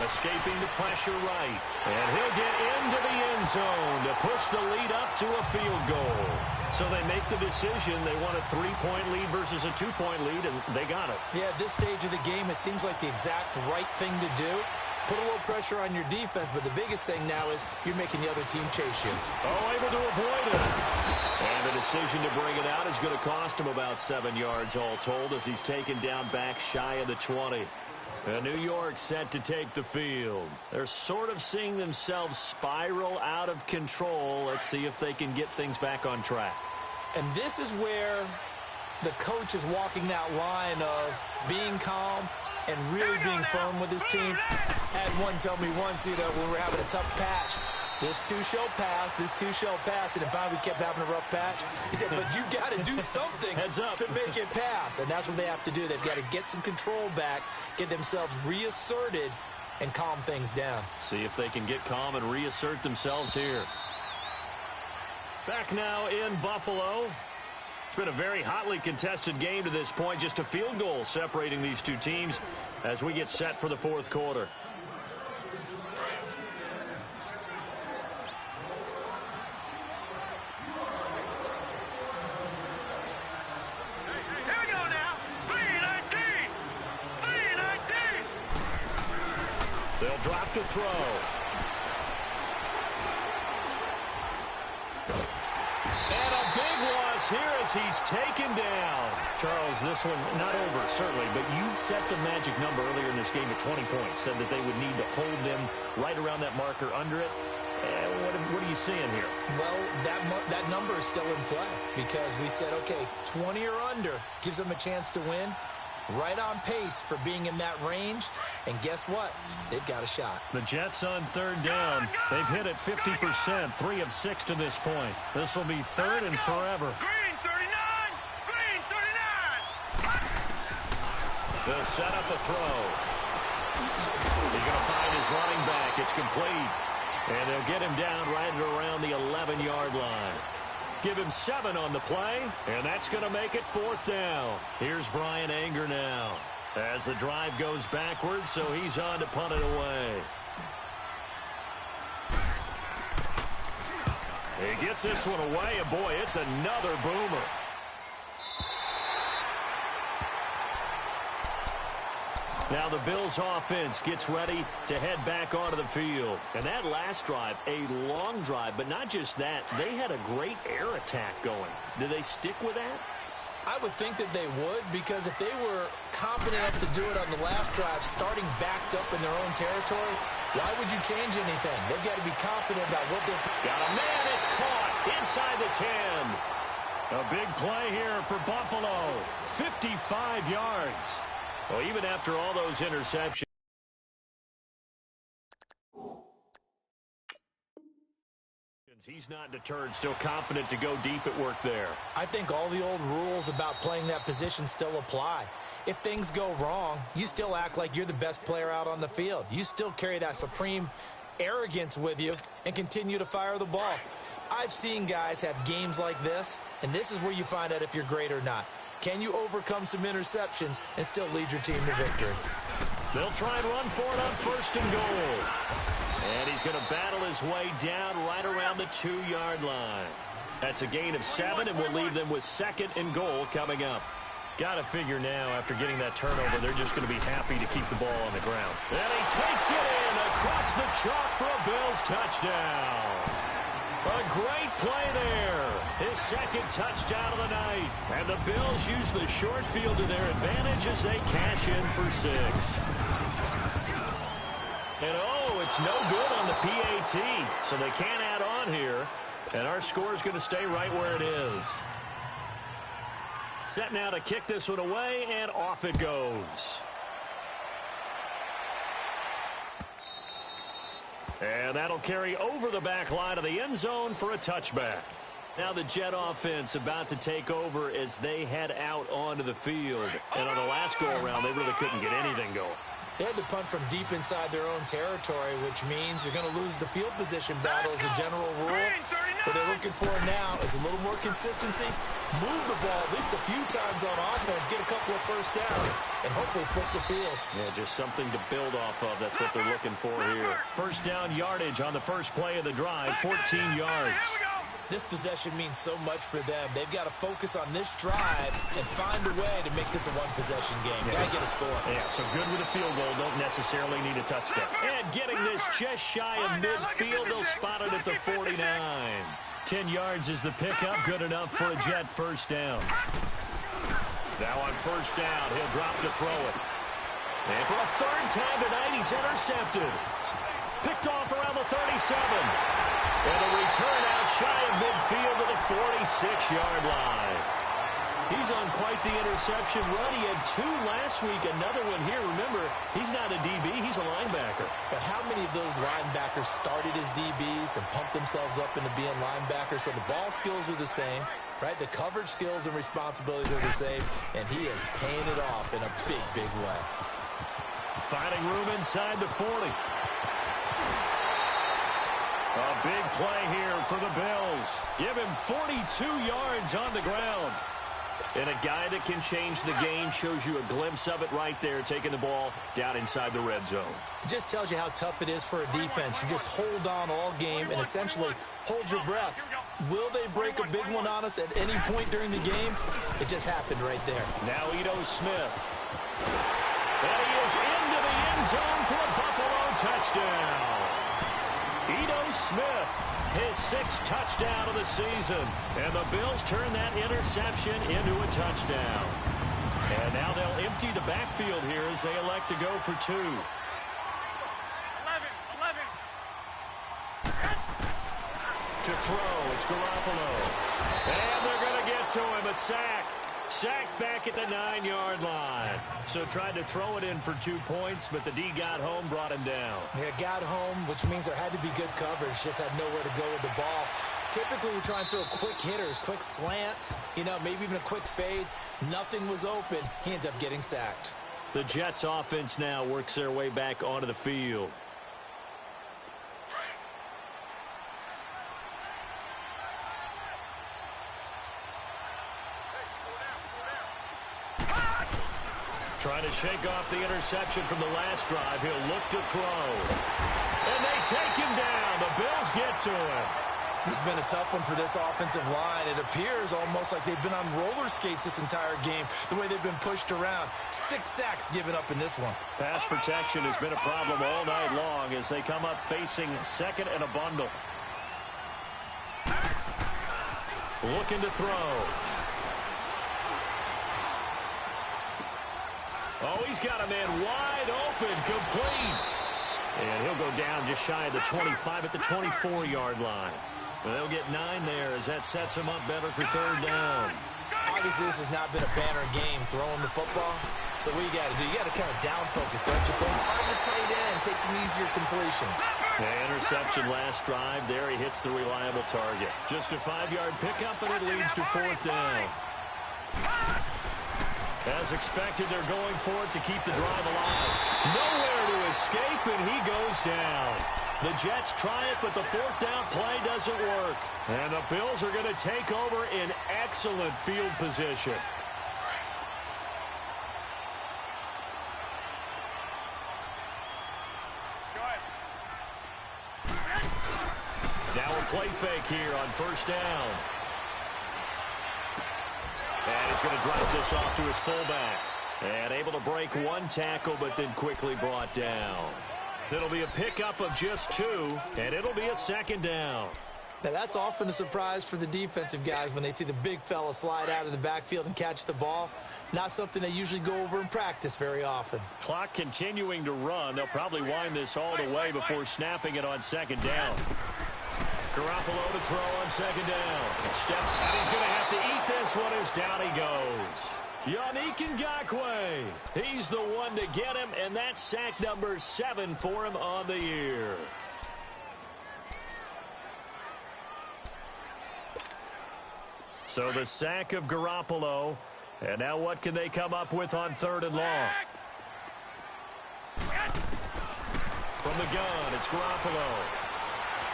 Escaping the pressure right. And he'll get into the end zone to push the lead up to a field goal. So they make the decision. They want a 3-point lead versus a 2-point lead, and they got it. Yeah, at this stage of the game, it seems like the exact right thing to do. Put a little pressure on your defense, but the biggest thing now is you're making the other team chase you. Oh, able to avoid it. And the decision to bring it out is going to cost him about 7 yards all told as he's taken down back shy of the 20. And New York set to take the field. They're sort of seeing themselves spiral out of control. Let's see if they can get things back on track. And this is where the coach is walking that line of being calm and really being firm with his team. Had one tell me once, when we're having a tough patch, this too shall pass, this too shall pass. And finally we kept having a rough patch. He said, but you got to do something to make it pass. And that's what they have to do. They've got to get some control back, get themselves reasserted, and calm things down. See if they can get calm and reassert themselves here. Back now in Buffalo. It's been a very hotly contested game to this point. Just a field goal separating these two teams as we get set for the 4th quarter. drop to throw. And a big loss here as he's taken down. Charles, this one not over, certainly, but you set the magic number earlier in this game at 20 points, said that they would need to hold them right around that marker under it. What are you seeing here? Well, that number is still in play because we said, okay, 20 or under gives them a chance to win. Right on pace for being in that range. And guess what? They've got a shot. The Jets on third down. They've hit it 50%, 3 of 6 to this point. This will be third and forever. Green 39! Green 39! They'll set up a throw. He's going to find his running back. It's complete. And they'll get him down right around the 11-yard line. Give him 7 on the play, and that's going to make it fourth down. Here's Brian Anger now as the drive goes backwards, so he's on to punt it away. He gets this one away, and boy, it's another boomer. Now the Bills offense gets ready to head back onto the field. And that last drive, a long drive, but not just that. They had a great air attack going. Do they stick with that? I would think that they would, because if they were confident enough to do it on the last drive, starting backed up in their own territory, why would you change anything? They've got to be confident about what they're... Got a man, it's caught inside the 10. A big play here for Buffalo. 55 yards. Well, even after all those interceptions, he's not deterred, still confident to go deep at work there. I think all the old rules about playing that position still apply. If things go wrong, you still act like you're the best player out on the field. You still carry that supreme arrogance with you and continue to fire the ball. I've seen guys have games like this, and this is where you find out if you're great or not. Can you overcome some interceptions and still lead your team to victory? They'll try and run for it on first and goal. And he's going to battle his way down right around the 2-yard line. That's a gain of 7, and we'll leave them with second and goal coming up. Got to figure now, after getting that turnover, they're just going to be happy to keep the ball on the ground. And he takes it in across the chalk for a Bills touchdown. A great play there. His second touchdown of the night. And the Bills use the short field to their advantage as they cash in for 6. And it's no good on the PAT. So they can't add on here. And our score is going to stay right where it is. Set now to kick this one away, and off it goes. And that'll carry over the back line of the end zone for a touchback. Now the Jet offense about to take over as they head out onto the field. And on the last go-around, they really couldn't get anything going. They had to punt from deep inside their own territory, which means you're going to lose the field position battle as a general rule. What they're looking for now is a little more consistency, move the ball at least a few times on offense, get a couple of first downs, and hopefully flip the field. Yeah, just something to build off of. That's what they're looking for here. First down yardage on the first play of the drive, 14 yards. This possession means so much for them. They've got to focus on this drive and find a way to make this a one-possession game. Yes. Got to get a score. Yeah, so good with a field goal. Don't necessarily need a touchdown. And getting this just shy of midfield. They'll spot it at the 49. 10 yards is the pickup. Good enough for a Jet first down. Now on first down, he'll drop to throw it. And for a third time tonight, he's intercepted. Picked off around the 37. And a return out shy of midfield to the 46-yard line. He's on quite the interception run. He had 2 last week, another one here. Remember, he's not a DB, he's a linebacker. But how many of those linebackers started as DBs and pumped themselves up into being linebackers? So the ball skills are the same, right? The coverage skills and responsibilities are the same, and he is paying it off in a big, big way. Finding room inside the 40. A big play here for the Bills. Give him 42 yards on the ground. And a guy that can change the game, shows you a glimpse of it right there, taking the ball down inside the red zone. It just tells you how tough it is for a defense. You just hold on all game and essentially hold your breath. Will they break a big one on us at any point during the game? It just happened right there. Now Ito Smith. And he is into the end zone for a Buffalo touchdown. Ito Smith, his 6th touchdown of the season. And the Bills turn that interception into a touchdown. And now they'll empty the backfield here as they elect to go for 2. 11. To throw, it's Garoppolo. And they're going to get to him, a sack. Sacked back at the 9-yard line. So tried to throw it in for 2 points, but the D got home, brought him down. Yeah, got home, which means there had to be good coverage. Just had nowhere to go with the ball. Typically, we try and throw quick hitters, quick slants, maybe even a quick fade. Nothing was open. He ends up getting sacked. The Jets offense now works their way back onto the field. Trying to shake off the interception from the last drive. He'll look to throw. And they take him down. The Bills get to him. This has been a tough one for this offensive line. It appears almost like they've been on roller skates this entire game, the way they've been pushed around. 6 sacks given up in this one. Pass protection has been a problem all night long as they come up facing 2nd and a bundle. Looking to throw. Oh, he's got a man wide open, complete. And he'll go down just shy of the 25 at the 24-yard line. Well, they'll get 9 there as that sets them up better for 3rd down. Obviously, this has not been a banner game throwing the football. So what you got to do, you got to kind of down focus, don't you think? Find the tight end, take some easier completions. The interception last drive. There he hits the reliable target. Just a 5-yard pickup, and it leads to 4th down. As expected, they're going for it to keep the drive alive. Nowhere to escape, and he goes down. The Jets try it, but the 4th down play doesn't work. And the Bills are going to take over in excellent field position. Now a play fake here on 1st down. And he's going to drop this off to his fullback. And able to break 1 tackle, but then quickly brought down. It'll be a pickup of just 2, and it'll be a 2nd down. Now, that's often a surprise for the defensive guys when they see the big fella slide out of the backfield and catch the ball. Not something they usually go over in practice very often. Clock continuing to run. They'll probably wind this all the way before snapping it on 2nd down. Garoppolo to throw on 2nd down. Step, and he's going to have to eat this one as down he goes. Yannick Ngakoue. He's the one to get him, and that's sack number 7 for him on the year. So the sack of Garoppolo. And now what can they come up with on 3rd and long? From the gun, it's Garoppolo.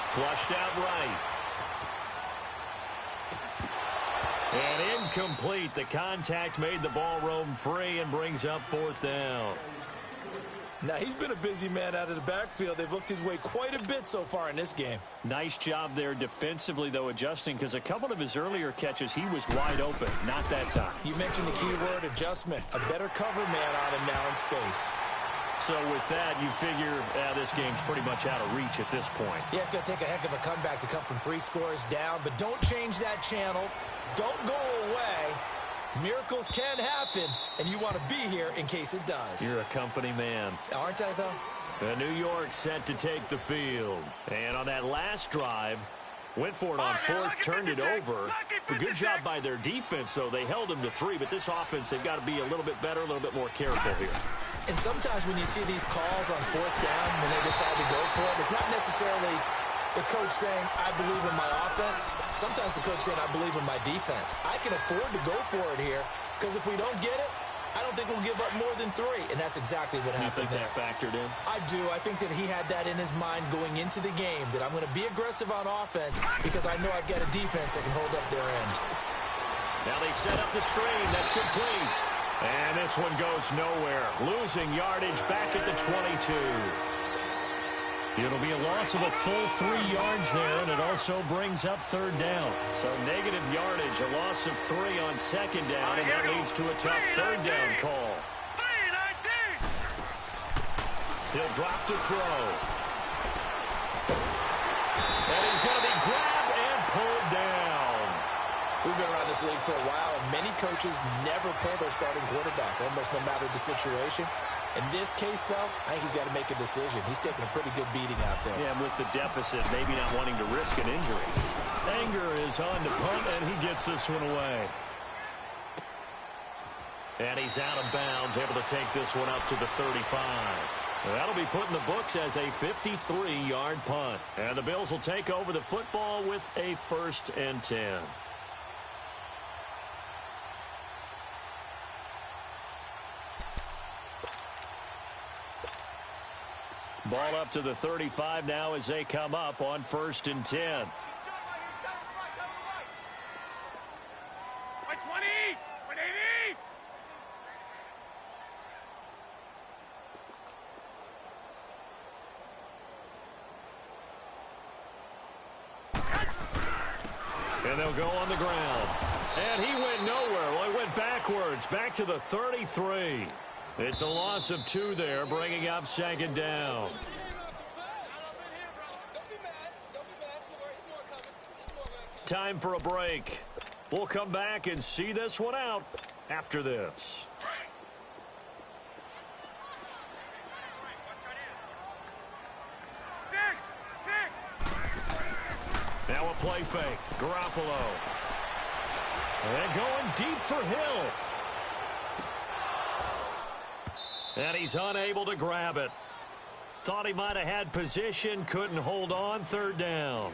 Flushed out right. And incomplete. The contact made the ball roam free and brings up 4th down. Now, he's been a busy man out of the backfield. They've looked his way quite a bit so far in this game. Nice job there defensively, though, adjusting, because a couple of his earlier catches, he was wide open. Not that time. You mentioned the key word, adjustment. A better cover man on him now in space. So with that, you figure this game's pretty much out of reach at this point. Yeah, it's going to take a heck of a comeback to come from 3 scores down, but don't change that channel. Don't go away. Miracles can happen, and you want to be here in case it does. You're a company man. Aren't I, though? New York set to take the field. And on that last drive, went for it on 4th, turned it over. A good job by their defense, though. They held them to 3, but this offense, they've got to be a little bit better, a little bit more careful here. And sometimes when you see these calls on 4th down, when they decide to go for it, it's not necessarily the coach saying, I believe in my offense. Sometimes the coach saying, I believe in my defense. I can afford to go for it here, because if we don't get it, I don't think we'll give up more than 3. And that's exactly what happened there. You think that factored in? I do. I think that he had that in his mind going into the game, that I'm going to be aggressive on offense because I know I've got a defense that can hold up their end. Now they set up the screen. That's complete. And this one goes nowhere. Losing yardage back at the 22. It'll be a loss of a full 3 yards there, and it also brings up 3rd down. So negative yardage, a loss of 3 on 2nd down, and that leads to a tough 3rd down call. He'll drop to throw. And he's going to be grabbed and pulled down. We've been around this league for a while, and many coaches never pull their starting quarterback, almost no matter the situation. In this case, though, I think he's got to make a decision. He's taking a pretty good beating out there. Yeah, with the deficit, maybe not wanting to risk an injury. Anger is on to punt, and he gets this one away. And he's out of bounds, able to take this one up to the 35. That'll be put in the books as a 53-yard punt. And the Bills will take over the football with a 1st and 10. Ball up to the 35 now as they come up on 1st and 10. By 20! 180! And they'll go on the ground. And he went nowhere. Well, he went backwards, back to the 33. It's a loss of 2 there, bringing up 2nd down. Time for a break. We'll come back and see this one out after this. Now a play fake. Garoppolo. And going deep for Hill. And he's unable to grab it. Thought he might have had position, couldn't hold on. 3rd down.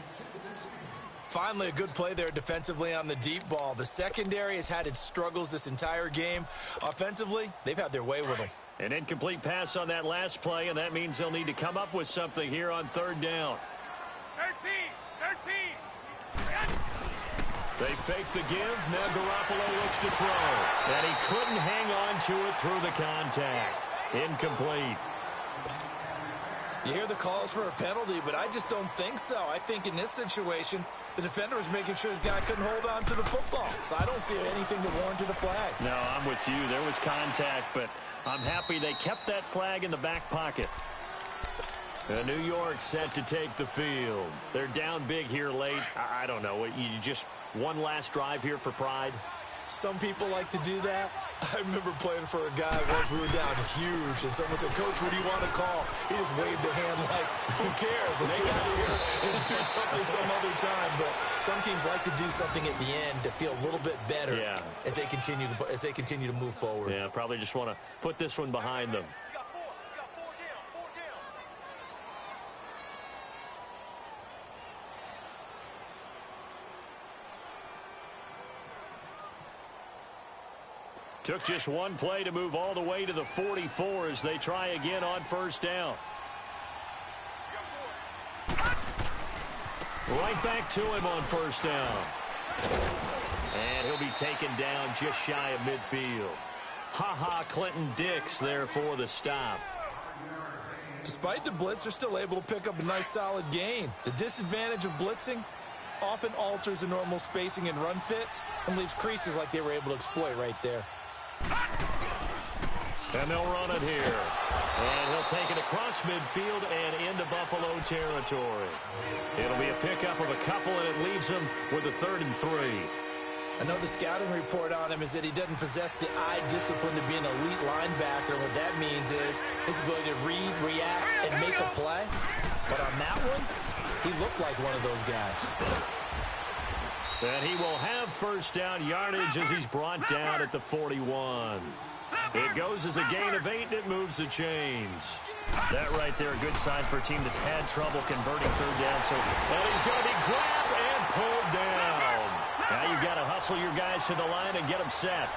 Finally, a good play there defensively on the deep ball. The secondary has had its struggles this entire game. Offensively, they've had their way with them. An incomplete pass on that last play, and that means they'll need to come up with something here on 3rd down. 13! They fake the give. Now Garoppolo looks to throw. And he couldn't hang on to it through the contact. Incomplete. You hear the calls for a penalty, but I just don't think so. I think in this situation, the defender was making sure his guy couldn't hold on to the football. So I don't see anything to warrant a flag. No, I'm with you. There was contact, but I'm happy they kept that flag in the back pocket. New York set to take the field. They're down big here late. I don't know. You just one last drive here for pride? Some people like to do that. I remember playing for a guy once. We were down huge, and someone said, "Coach, what do you want to call?" He just waved a hand like, "Who cares? Let's get out of here and do something some other time." But some teams like to do something at the end to feel a little bit better as they continue to move forward. Yeah, probably just want to put this one behind them. Took just one play to move all the way to the 44 as they try again on 1st down. Right back to him on 1st down. And he'll be taken down just shy of midfield. Clinton Dix there for the stop. Despite the blitz, they're still able to pick up a nice solid gain. The disadvantage of blitzing often alters the normal spacing and run fits and leaves creases like they were able to exploit right there. And they'll run it here. And he'll take it across midfield and into Buffalo territory. It'll be a pickup of a couple, and it leaves him with a 3rd and 3. I know the scouting report on him is that he doesn't possess the eye discipline to be an elite linebacker. What that means is his ability to read, react, and make a play. But on that one, he looked like one of those guys. And he will have 1st down yardage as he's brought down at the 41. It goes as a gain of 8, and it moves the chains. That right there, a good sign for a team that's had trouble converting 3rd down. And he's going to be grabbed and pulled down. Now you've got to hustle your guys to the line and get them set.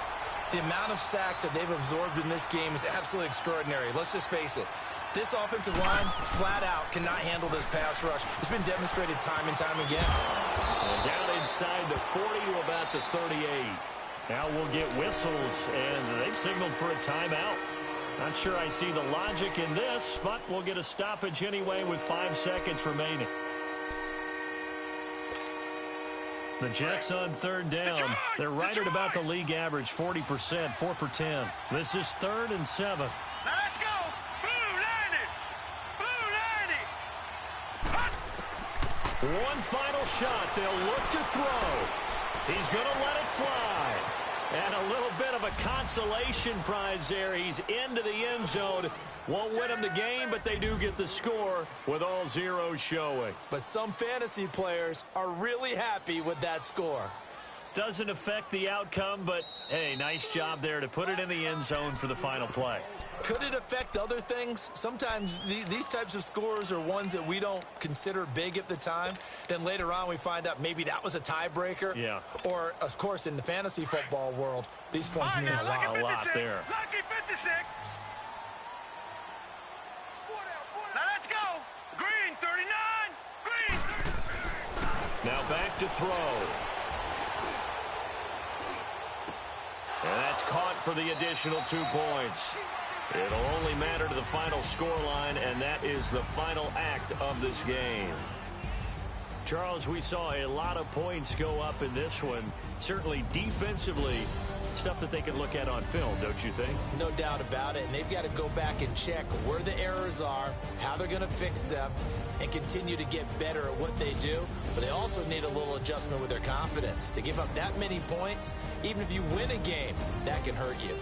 The amount of sacks that they've absorbed in this game is absolutely extraordinary. Let's just face it. This offensive line, flat out, cannot handle this pass rush. It's been demonstrated time and time again. And down inside the 40 to about the 38. Now we'll get whistles, and they've signaled for a timeout. Not sure I see the logic in this, but we'll get a stoppage anyway with 5 seconds remaining. The Jets on 3rd down. They're right at about the league average, 40%, 4 for 10. This is 3rd and 7. Now let's go. Blue, line it. One final shot. They'll look to throw. He's going to let it fly. And a little bit of a consolation prize there. He's into the end zone. Won't win them the game, but they do get the score with all zeros showing. But some fantasy players are really happy with that score. Doesn't affect the outcome, but, hey, nice job there to put it in the end zone for the final play. Could it affect other things? Sometimes these types of scores are ones that we don't consider big at the time. Then later on we find out maybe that was a tiebreaker. Yeah. Or, of course, in the fantasy football world, these points mean a lot. A lot there. Lucky 56. Now let's go. Green 39. Green 39. Now back to throw. And that's caught for the additional 2 points. It'll only matter to the final scoreline, and that is the final act of this game. Charles, we saw a lot of points go up in this one. Certainly defensively, stuff that they can look at on film, don't you think? No doubt about it. And they've got to go back and check where the errors are, how they're going to fix them, and continue to get better at what they do. But they also need a little adjustment with their confidence. To give up that many points, even if you win a game, that can hurt you.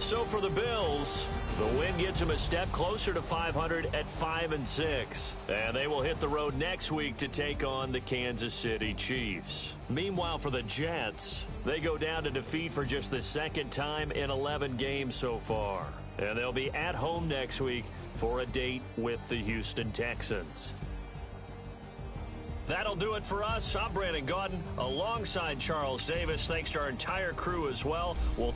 So for the Bills, the win gets them a step closer to 500 at 5-6. And they will hit the road next week to take on the Kansas City Chiefs. Meanwhile, for the Jets, they go down to defeat for just the second time in 11 games so far. And they'll be at home next week for a date with the Houston Texans. That'll do it for us. I'm Brandon Gaudin alongside Charles Davis. Thanks to our entire crew as well. We'll